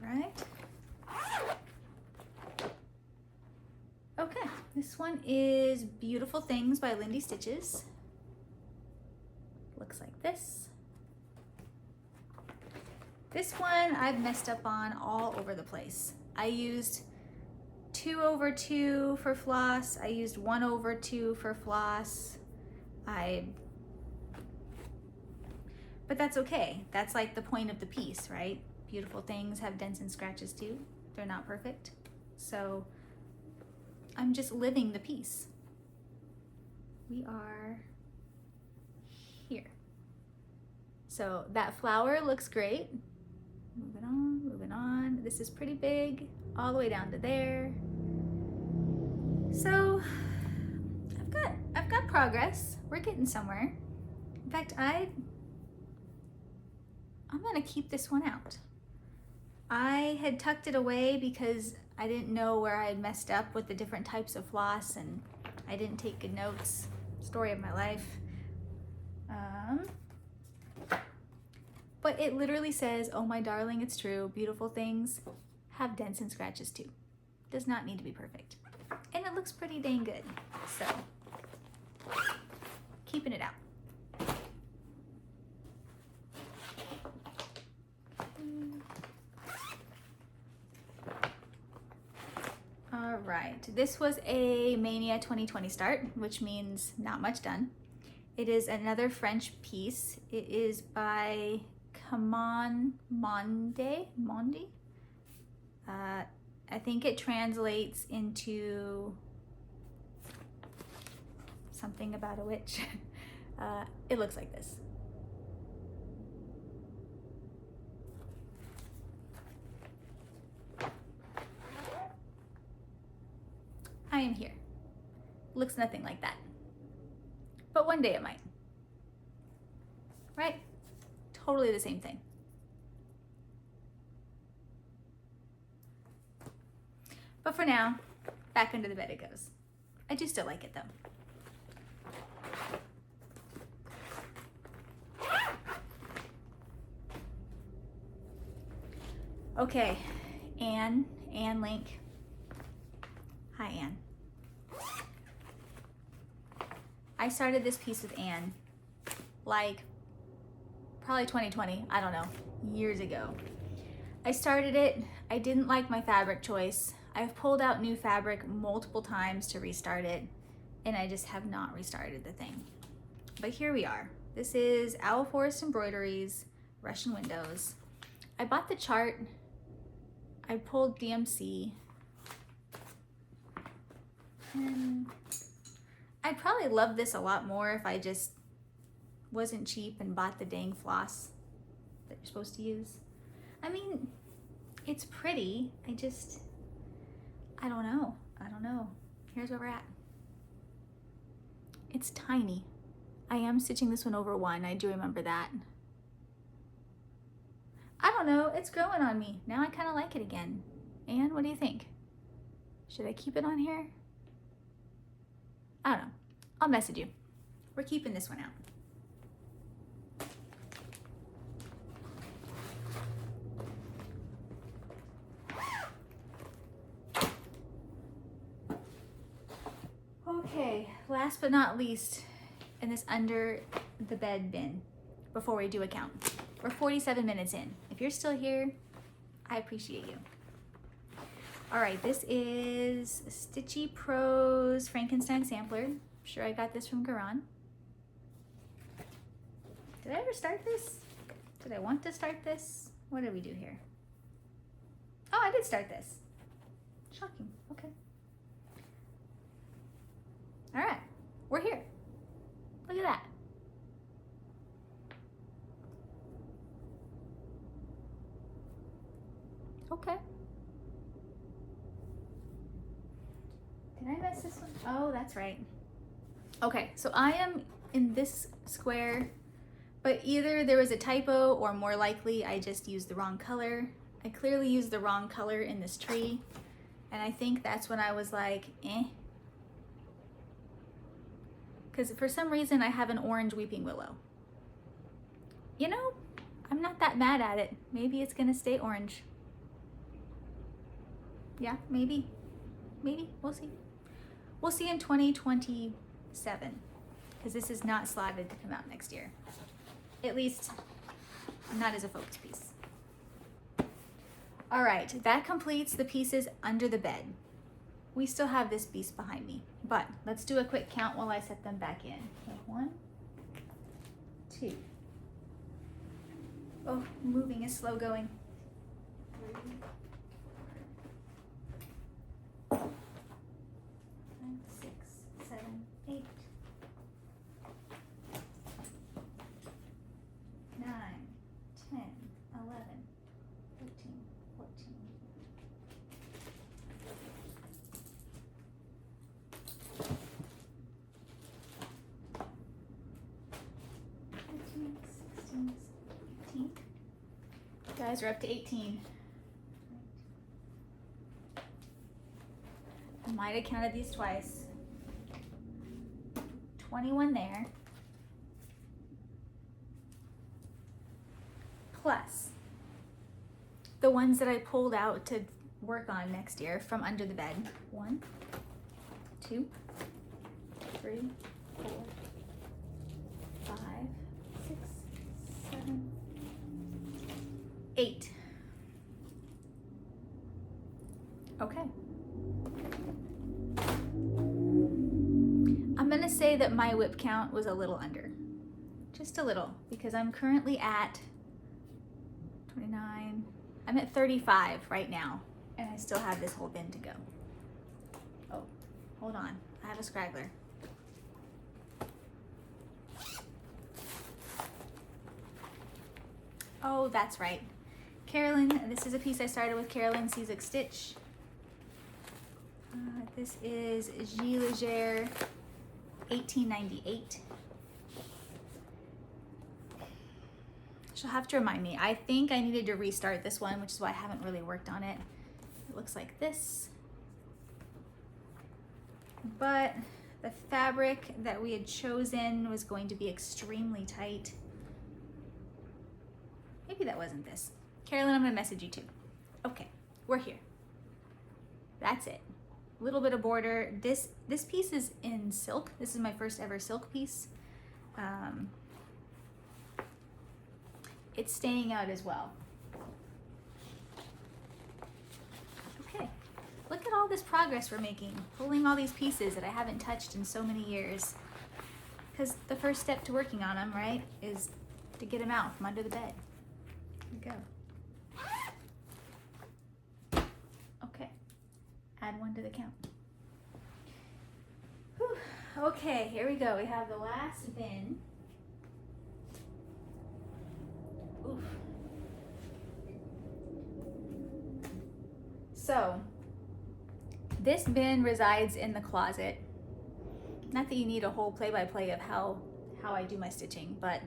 Right. Okay, this one is Beautiful Things by Lindy Stitches. Looks like this. This one I've messed up on all over the place. I used 2/2 for floss. I used 1/2 for floss. But that's okay. That's like the point of the piece, right? Beautiful things have dents and scratches too. They're not perfect. So I'm just living the piece. We are here. So that flower looks great. Moving on, moving on. This is pretty big, all the way down to there. So I've got progress. We're getting somewhere. In fact, I'm gonna keep this one out. I had tucked it away because I didn't know where I had messed up with the different types of floss and I didn't take good notes. Story of my life. But it literally says, oh my darling, it's true. Beautiful things have dents and scratches too. Does not need to be perfect. And it looks pretty dang good. So, keeping it out. All right, this was a Mania 2020 start, which means not much done. It is another French piece. It is by Mondi. I think it translates into something about a witch. It looks like this. I am here. Looks nothing like that. But one day it might. Right? Totally the same thing. But for now, back under the bed it goes. I do still like it though. Okay, Anne Link. Hi, Anne. I started this piece with Anne, like, probably 2020, I don't know, years ago. I started it, I didn't like my fabric choice. I've pulled out new fabric multiple times to restart it, and I just have not restarted the thing. But here we are. This is Owl Forest Embroideries, Russian Windows. I bought the chart, I pulled DMC, and I'd probably love this a lot more if I just wasn't cheap and bought the dang floss that you're supposed to use. I mean, it's pretty, I don't know. Here's where we're at. It's tiny. I am stitching this one over one, I do remember that. I don't know, it's growing on me. Now I kind of like it again. And what do you think? Should I keep it on here? I don't know. I'll message you. We're keeping this one out. Okay, last but not least, in this under the bed bin, before we do a count. We're 47 minutes in. If you're still here, I appreciate you. All right, this is Stitchy Pros Frankenstein Sampler. I'm sure I got this from Garan. Did I ever start this? Did I want to start this? What did we do here? Oh, I did start this. Shocking, okay. All right, we're here. Look at that. Okay. Did I mess this one? Oh, that's right. Okay, so I am in this square, but either there was a typo or more likely I just used the wrong color. I clearly used the wrong color in this tree, and I think that's when I was like, eh. Because for some reason I have an orange weeping willow. You know, I'm not that mad at it. Maybe it's gonna stay orange. Yeah, maybe, we'll see. We'll see in 2027, because this is not slotted to come out next year. At least, not as a focus piece. All right, that completes the pieces under the bed. We still have this beast behind me, but let's do a quick count while I set them back in. Okay, 1, 2. Oh, moving is slow going. 3, 4, 5, 6, 7, 8, 9, 10, 11, 13, 14. 15, 16, 18. Guys, we're up to 18. I might have counted these twice. 21 there. Plus the ones that I pulled out to work on next year from under the bed. 1, 2, 3, 4, 5, 6, 7, 8. Okay. I'm gonna say that my WIP count was a little under. Just a little, because I'm currently at 29. I'm at 35 right now, and I still have this whole bin to go. Oh, hold on. I have a scraggler. Oh, that's right. Carolyn, this is a piece I started with Carolyn Ciesick Stitch. This is G Leger 1898. She'll have to remind me. I think I needed to restart this one, which is why I haven't really worked on it. It looks like this. But the fabric that we had chosen was going to be extremely tight. Maybe that wasn't this. Carolyn, I'm gonna message you too. Okay, we're here. That's it. A little bit of border. This piece is in silk. This is my first ever silk piece. It's staying out as well. Okay, look at all this progress we're making, pulling all these pieces that I haven't touched in so many years. Because the first step to working on them, right, is to get them out from under the bed. Here we go. Okay, add one to the count. Whew. Okay, here we go. We have the last bin. Oof. So, this bin resides in the closet. Not that you need a whole play-by-play of how I do my stitching, but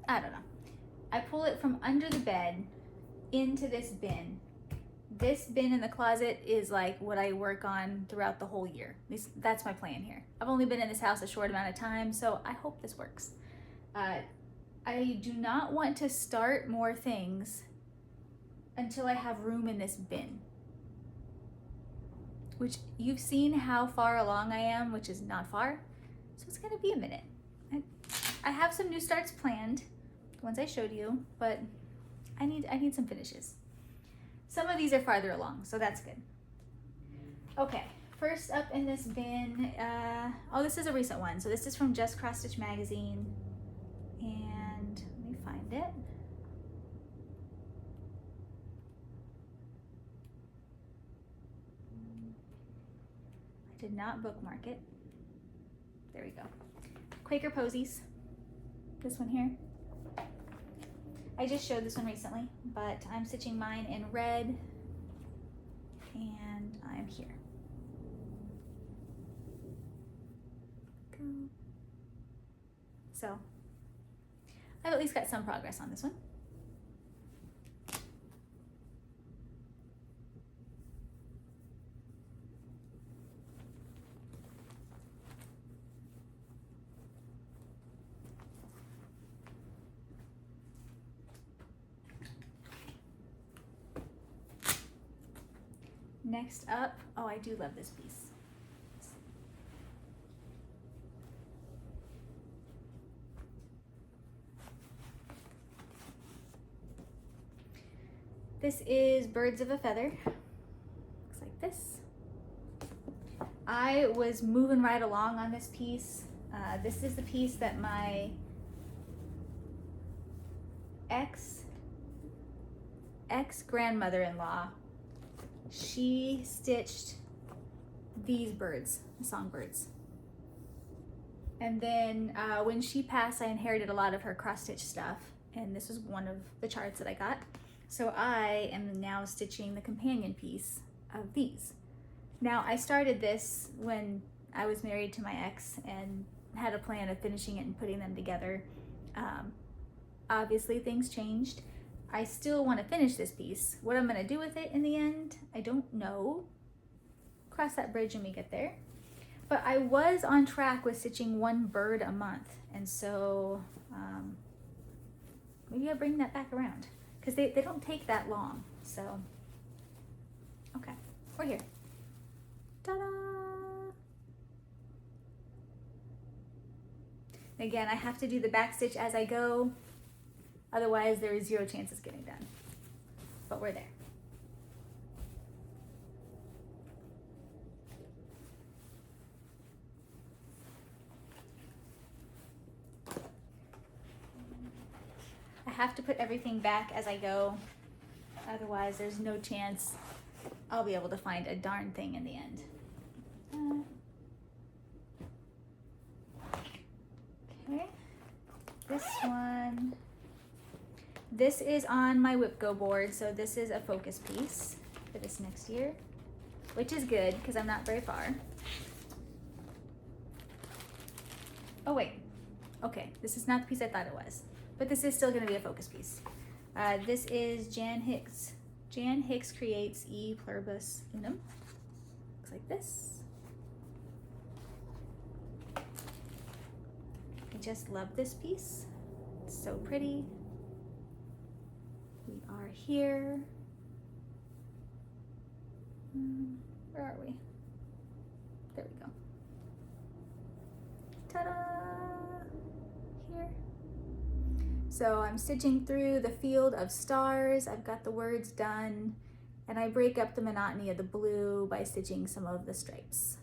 I don't know. I pull it from under the bed into this bin. This bin in the closet is like what I work on throughout the whole year. That's my plan here. I've only been in this house a short amount of time, so I hope this works. I do not want to start more things until I have room in this bin. Which you've seen how far along I am, which is not far. So it's gonna be a minute. I have some new starts planned, the ones I showed you, but I need some finishes. Some of these are farther along, so that's good. Okay, first up in this bin, oh, this is a recent one. So this is from Just Cross Stitch Magazine. And let me find it. I did not bookmark it. There we go. Quaker Posies. This one here. I just showed this one recently, but I'm stitching mine in red, and I'm here. Go. So, I've at least got some progress on this one. Next up, oh, I do love this piece. This is Birds of a Feather. Looks like this. I was moving right along on this piece. This is the piece that my ex-grandmother-in-law, she stitched these birds, the songbirds. And then when she passed, I inherited a lot of her cross-stitch stuff, and this was one of the charts that I got. So I am now stitching the companion piece of these. Now, I started this when I was married to my ex and had a plan of finishing it and putting them together. Obviously, things changed. I still want to finish this piece. What I'm going to do with it in the end, I don't know. Cross that bridge when we get there. But I was on track with stitching one bird a month, and so maybe I'll bring that back around, because they don't take that long. So, okay, we're here. Ta-da! Again, I have to do the back stitch as I go. Otherwise, there is zero chance it's getting done. But we're there. I have to put everything back as I go. Otherwise, there's no chance I'll be able to find a darn thing in the end. Okay. This one. This is on my WIP Go board, so this is a focus piece for this next year, which is good because I'm not very far. Oh wait, okay, this is not the piece I thought it was, but this is still gonna be a focus piece. This is Jan Hicks. Jan Hicks creates E Pluribus Unum. Looks like this. I just love this piece. It's so pretty. We are here. Where are we? There we go. Ta-da! Here. So I'm stitching through the field of stars. I've got the words done, and I break up the monotony of the blue by stitching some of the stripes.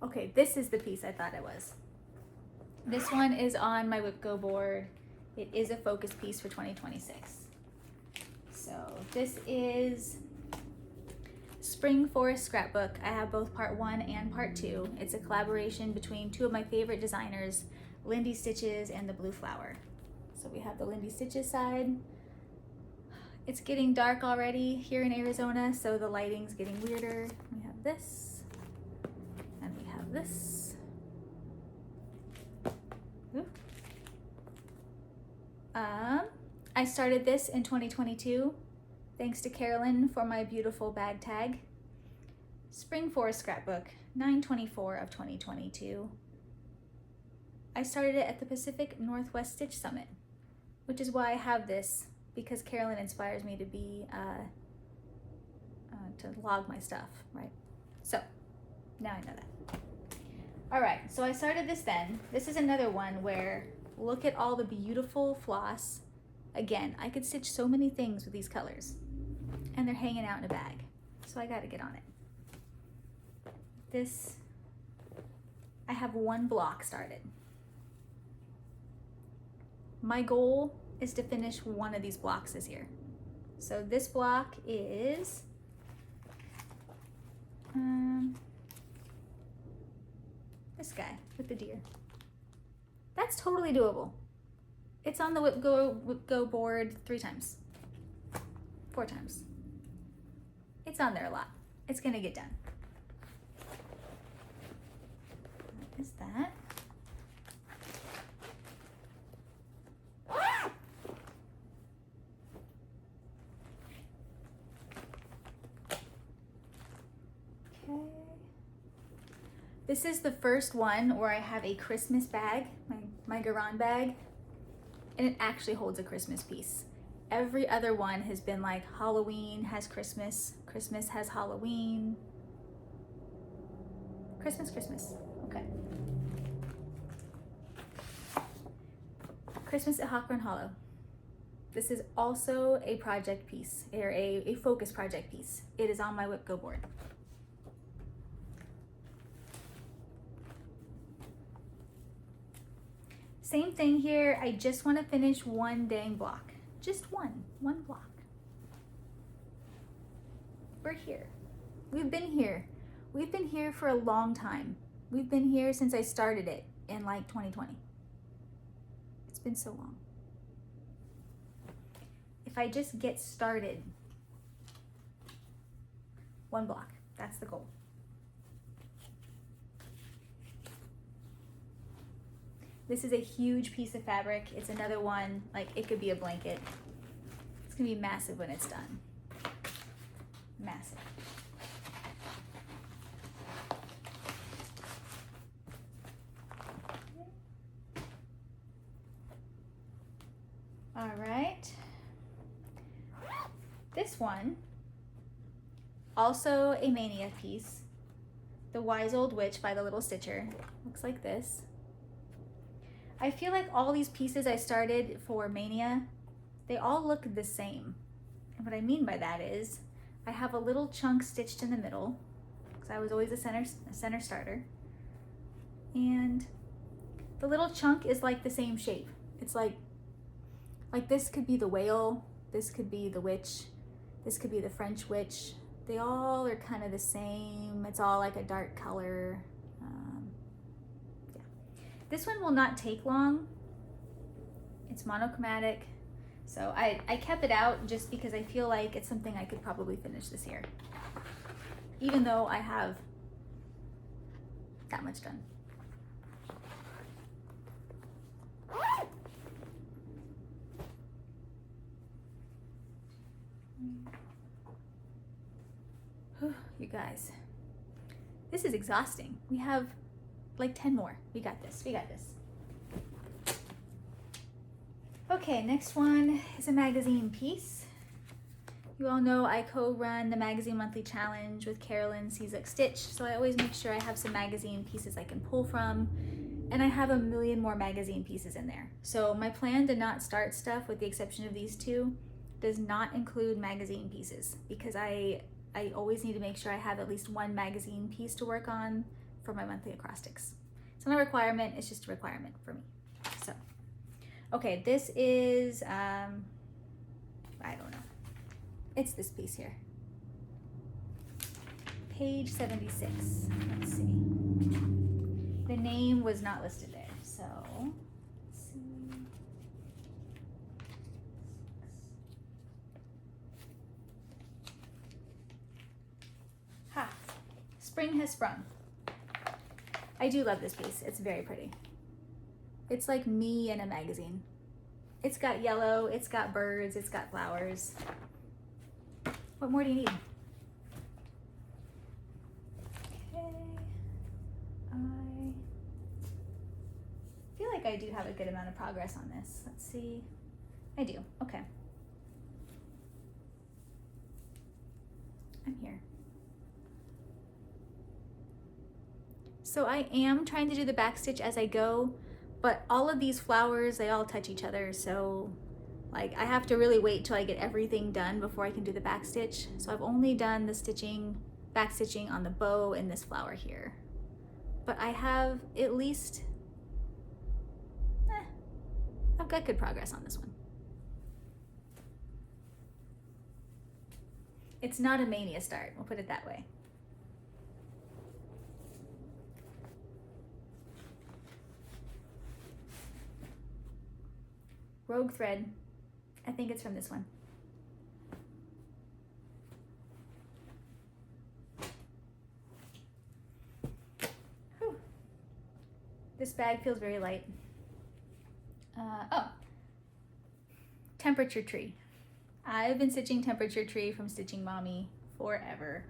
Okay, this is the piece I thought it was. This one is on my WIP Go board. It is a focus piece for 2026. So this is Spring Forest Scrapbook. I have both part 1 and part 2. It's a collaboration between two of my favorite designers, Lindy Stitches and the Blue Flower. So we have the Lindy Stitches side. It's getting dark already here in Arizona, so the lighting's getting weirder. We have this, and we have this. Ooh. I started this in 2022. Thanks to Carolyn for my beautiful bag tag. Spring Forest Scrapbook, 9/24 of 2022. I started it at the Pacific Northwest Stitch Summit, which is why I have this, because Carolyn inspires me to be, to log my stuff, right? So, now I know that. All right, so I started this then. This is another one where, look at all the beautiful floss. Again, I could stitch so many things with these colors, and they're hanging out in a bag. So I gotta get on it. This, I have one block started. My goal is to finish one of these blocks this year. So this block is, this guy with the deer. That's totally doable. It's on the WIP Go board 3 times, 4 times. It's on there a lot. It's gonna get done. What is that? Okay. This is the first one where I have a Christmas bag, my Garan bag, and it actually holds a Christmas piece. Every other one has been like Halloween has Christmas, Christmas has Halloween. Christmas, Christmas, okay. Christmas at Hawthorne Hollow. This is also a project piece, or a focus project piece. It is on my WIP Go board. Same thing here, I just want to finish one dang block. Just one block. We're here. We've been here. We've been here for a long time. We've been here since I started it in like 2020. It's been so long. If I just get started, one block, that's the goal. This is a huge piece of fabric. It's another one, like it could be a blanket. It's gonna be massive when it's done. Massive. All right. This one, also a Mania piece. The Wise Old Witch by the Little Stitcher. Looks like this. I feel like all these pieces I started for Mania, they all look the same. And what I mean by that is, I have a little chunk stitched in the middle because I was always a center starter. And the little chunk is like the same shape. It's like this could be the whale, this could be the witch, this could be the French witch. They all are kind of the same. It's all like a dark color. Yeah. This one will not take long. It's monochromatic. So I kept it out just because I feel like it's something I could probably finish this year, even though I have that much done. You guys, this is exhausting. We have like 10 more. We got this, we got this. Okay, next one is a magazine piece. You all know I co-run the Magazine Monthly Challenge with Carolyn Cizuk Stitch, so I always make sure I have some magazine pieces I can pull from, and I have a million more magazine pieces in there. So my plan to not start stuff, with the exception of these two, does not include magazine pieces, because I always need to make sure I have at least one magazine piece to work on for my monthly acrostics. It's not a requirement, it's just a requirement for me. So, okay, this is, I don't know. It's this piece here. Page 76, let's see. The name was not listed there, so let's see. Ha, spring has sprung. I do love this piece, it's very pretty. It's like me in a magazine. It's got yellow, it's got birds, it's got flowers. What more do you need? Okay, I feel like I do have a good amount of progress on this. Let's see. I do, okay. I'm here. So I am trying to do the back stitch as I go, but all of these flowers, they all touch each other, so like I have to really wait till I get everything done before I can do the back stitch. So I've only done the stitching, back stitching on the bow and this flower here. But I have at least, I've got good progress on this one. It's not a mania start, we'll put it that way. Rogue thread. I think it's from this one. Whew. This bag feels very light. Oh, temperature tree. I've been stitching temperature tree from Stitching Mommy forever.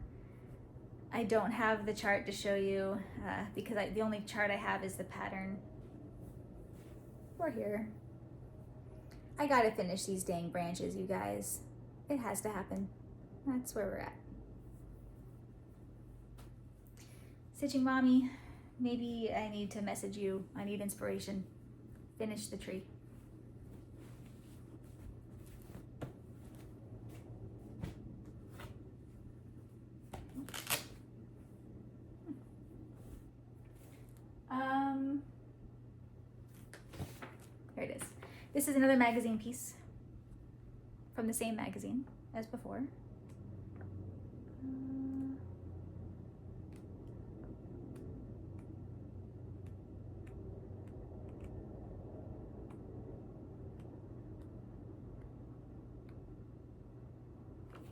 I don't have the chart to show you because the only chart I have is the pattern. We're here. I gotta finish these dang branches, you guys. It has to happen. That's where we're at. Stitching Mommy, maybe I need to message you. I need inspiration. Finish the tree. Here it is. This is another magazine piece from the same magazine as before.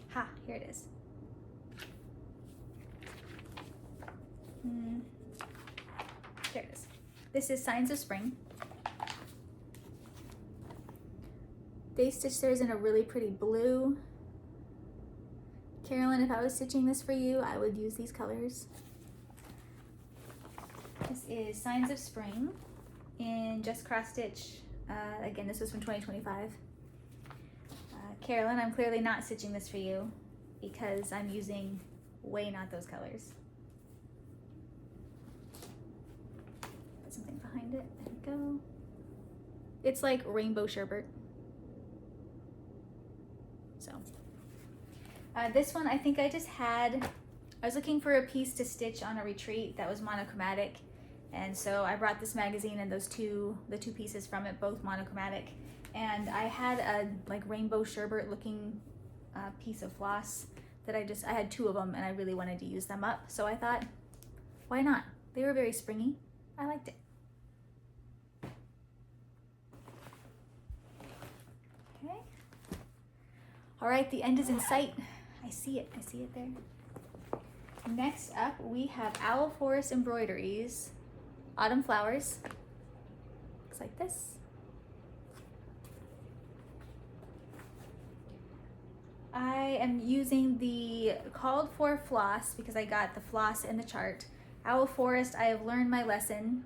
Ha, here it is. There it is. This is Signs of Spring. They stitched theirs in a really pretty blue. Carolyn, if I was stitching this for you, I would use these colors. This is Signs of Spring in Just Cross Stitch. Again, this was from 2025. Carolyn, I'm clearly not stitching this for you because I'm using way not those colors. Put something behind it, there we go. It's like rainbow sherbet. So, This one, I think I just had, I was looking for a piece to stitch on a retreat that was monochromatic. And so I brought this magazine and the two pieces from it, both monochromatic. And I had a like rainbow sherbet looking piece of floss that I had 2 of them and I really wanted to use them up. So I thought, why not? They were very springy. I liked it. Okay. All right, the end is in sight. I see it there. Next up, we have Owl Forest Embroideries Autumn Flowers. Looks like this. I am using the called for floss because I got the floss in the chart. Owl Forest, I have learned my lesson.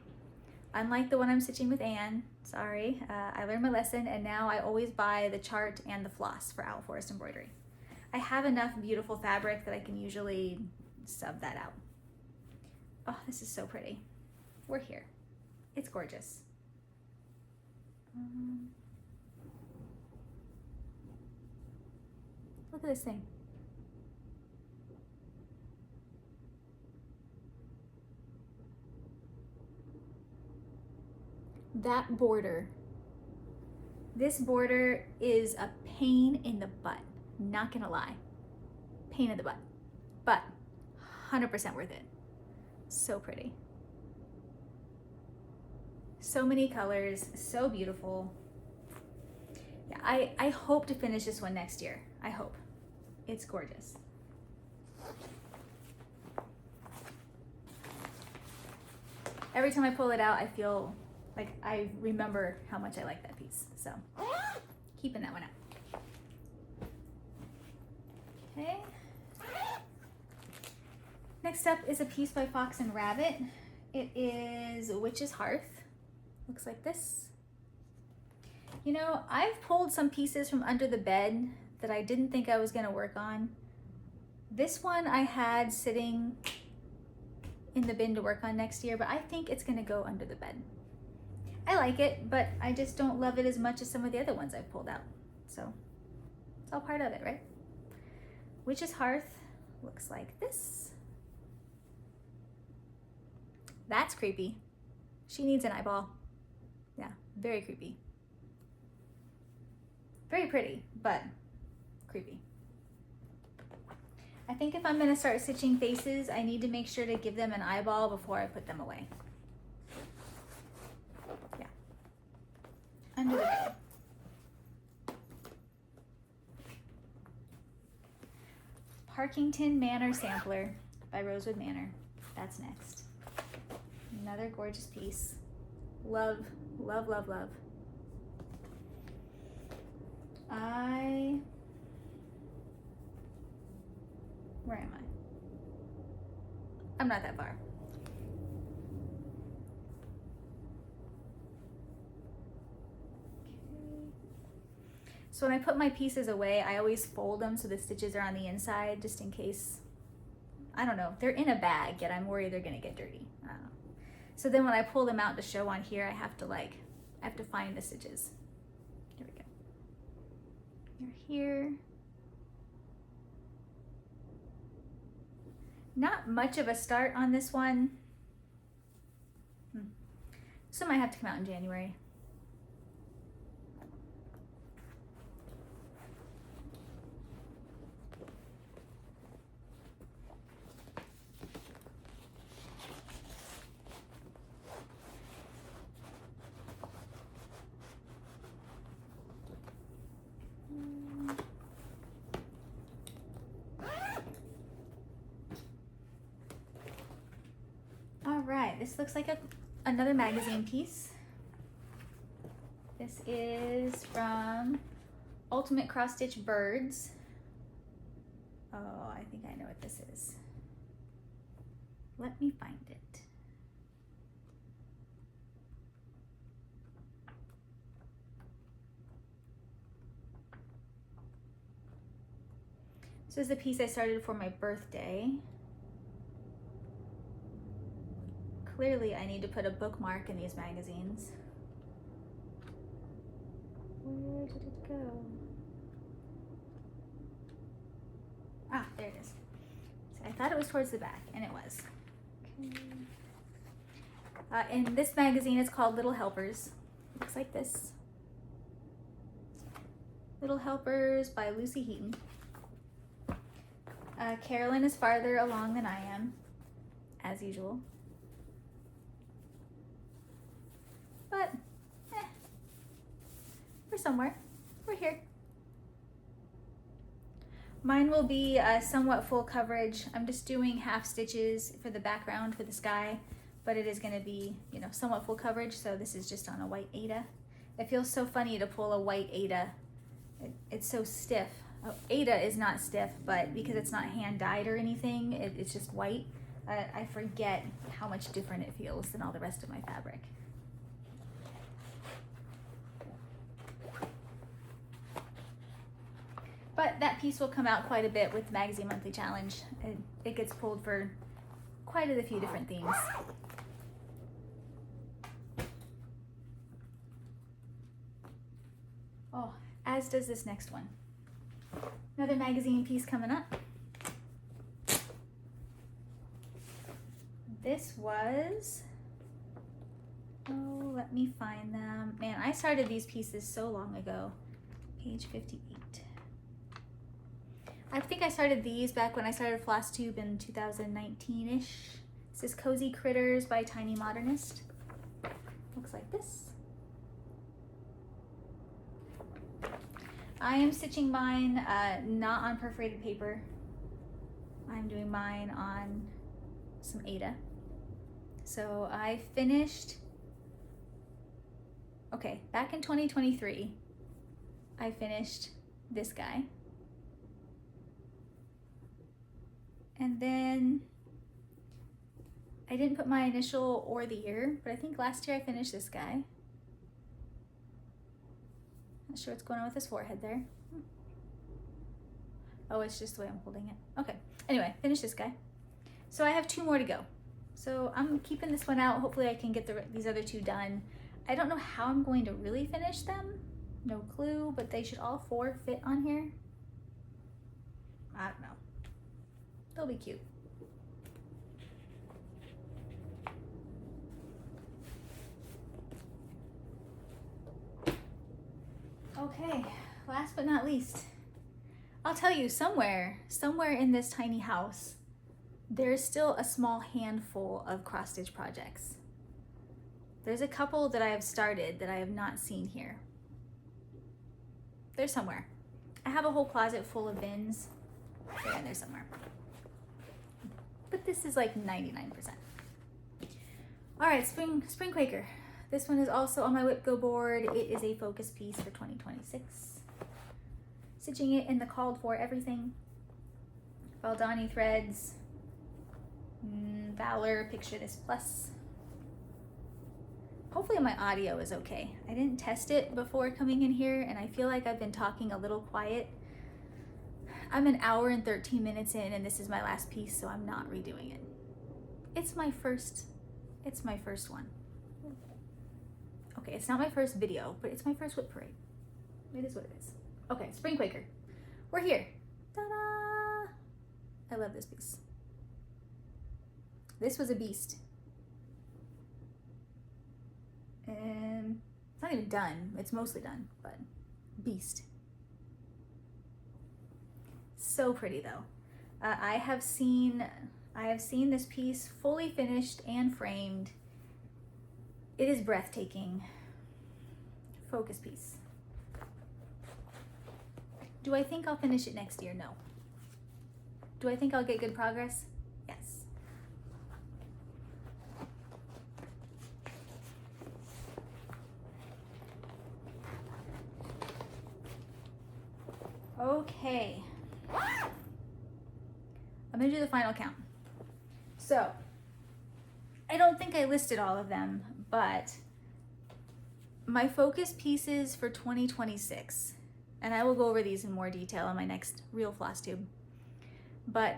Unlike the one I'm stitching with Anne, sorry, I learned my lesson and now I always buy the chart and the floss for Owl Forest embroidery. I have enough beautiful fabric that I can usually sub that out. Oh, this is so pretty. We're here. It's gorgeous. Look at this thing. That border. This border is a pain in the butt. Not gonna lie. Pain in the butt. But 100% worth it. So pretty. So many colors, so beautiful. Yeah, I hope to finish this one next year. I hope. It's gorgeous. Every time I pull it out, I feel like I remember how much I like that piece. So, keeping that one out. Okay. Next up is a piece by Fox and Rabbit. It is Witch's Hearth. Looks like this. You know, I've pulled some pieces from under the bed that I didn't think I was gonna work on. This one I had sitting in the bin to work on next year, but I think it's gonna go under the bed. I like it, but I just don't love it as much as some of the other ones I've pulled out. So, it's all part of it, right? Witch's Hearth looks like this. That's creepy. She needs an eyeball. Yeah, very creepy. Very pretty, but creepy. I think if I'm gonna start stitching faces, I need to make sure to give them an eyeball before I put them away. Yeah. Under the bed. Parkington Manor Sampler by Rosewood Manor. That's next. Another gorgeous piece. Love, love, love, love. Where am I? I'm not that far. Okay. So when I put my pieces away, I always fold them so the stitches are on the inside, just in case, I don't know, they're in a bag, yet I'm worried they're gonna get dirty. I don't know. So then when I pull them out to show on here, I have to find the stitches. Here we go. You're here. Not much of a start on this one. This one might have to come out in January. This looks like another magazine piece. This is from Ultimate Cross Stitch Birds. Oh, I think I know what this is. Let me find it. This is the piece I started for my birthday. Clearly, I need to put a bookmark in these magazines. Where did it go? thought it was towards the back, and it was. Okay. In this magazine, it's called Little Helpers. Looks like this. Little Helpers by Lucy Heaton. Carolyn is farther along than I am, as usual. But, we're somewhere. We're here. Mine will be somewhat full coverage. I'm just doing half stitches for the background for the sky, but it is going to be, you know, somewhat full coverage, so this is just on a white Aida. It feels so funny to pull a white Aida. It's so stiff. Oh, Aida is not stiff, but because it's not hand dyed or anything, it's just white. I forget how much different it feels than all the rest of my fabric. But that piece will come out quite a bit with the Magazine Monthly Challenge. It gets pulled for quite a few different themes. Oh, as does this next one. Another magazine piece coming up. This was, oh, let me find them. Man, I started these pieces so long ago. Page 58. I think I started these back when I started Flosstube in 2019-ish. This is Cozy Critters by Tiny Modernist. Looks like this. I am stitching mine not on perforated paper. I'm doing mine on some Aida. So I finished, okay, back in 2023, I finished this guy. And then I didn't put my initial or the year, but I think last year I finished this guy. Not sure what's going on with his forehead there. Oh, it's just the way I'm holding it. Okay, anyway, finish this guy. So I have 2 more to go. So I'm keeping this one out. Hopefully I can get these other 2 done. I don't know how I'm going to really finish them. No clue, but they should all 4 fit on here. I don't know. They'll be cute. Okay, last but not least, I'll tell you, somewhere in this tiny house, there's still a small handful of cross stitch projects. There's a couple that I have started that I have not seen here. They're somewhere. I have a whole closet full of bins. They're in there somewhere. But this is like 99%. All right, Spring Quaker. This one is also on my WIP Go board. It is a focus piece for 2026. Stitching it in the called for everything. Valdani threads. Valor, picture this plus. Hopefully my audio is okay. I didn't test it before coming in here, and I feel like I've been talking a little quiet. I'm an hour and 13 minutes in, and this is my last piece, so I'm not redoing it. It's my first one. Okay, it's not my first video, but it's my first WIP Parade. It is what it is. Okay, Spring Quaker. We're here. Ta-da! I love this piece. This was a beast. And it's not even done. It's mostly done, but beast. So pretty though. I have seen this piece fully finished and framed. It is breathtaking. Focus piece. Do I think I'll finish it next year? No. Do I think I'll get good progress? Yes. Okay. I'm gonna do the final count. So, I don't think I listed all of them, but my focus pieces for 2026, and I will go over these in more detail in my next real Flosstube, but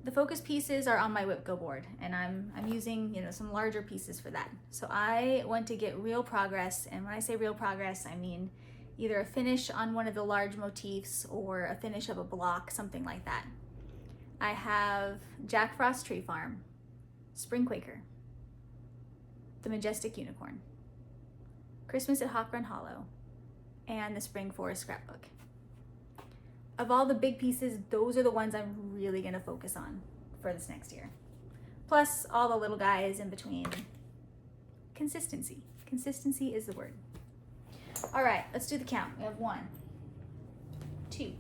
the focus pieces are on my WIP Go board, and I'm using, you know, some larger pieces for that. So I want to get real progress, and when I say real progress, I mean either a finish on one of the large motifs or a finish of a block, something like that. I have Jack Frost Tree Farm, Spring Quaker, the Majestic Unicorn, Christmas at Hawk Run Hollow, and the Spring Forest Scrapbook. Of all the big pieces, those are the ones I'm really gonna focus on for this next year. Plus all the little guys in between. Consistency. Consistency is the word. All right, let's do the count. We have 1, 2,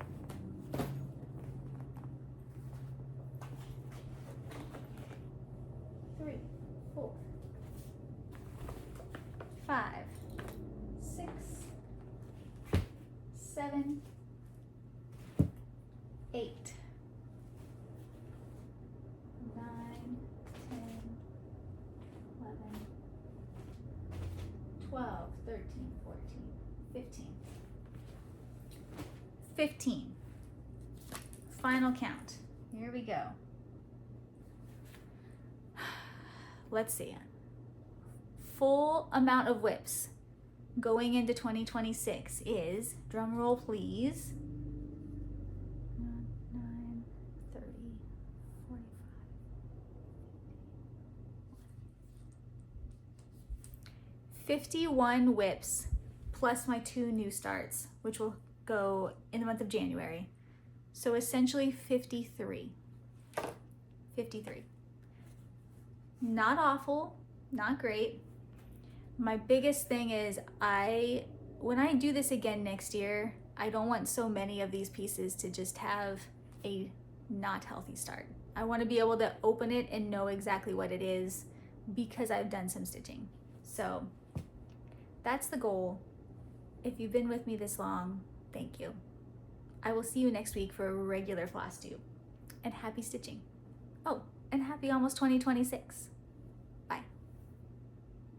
3, 4, 5, 6, 7, 8, 9, 10, 11, 12, 13, 14, 15. 15. Final count. Here we go. Let's see. Full amount of WIPs going into 2026 is, drum roll please, 9, 30, 45, 51 WIPs plus my 2 new starts, which will go in the month of January. So essentially 53. 53. Not awful, not great. My biggest thing is when I do this again next year, I don't want so many of these pieces to just have a not healthy start. I want to be able to open it and know exactly what it is because I've done some stitching. So that's the goal. If you've been with me this long, thank you. I will see you next week for a regular Flosstube. And happy stitching. Oh, and happy almost 2026.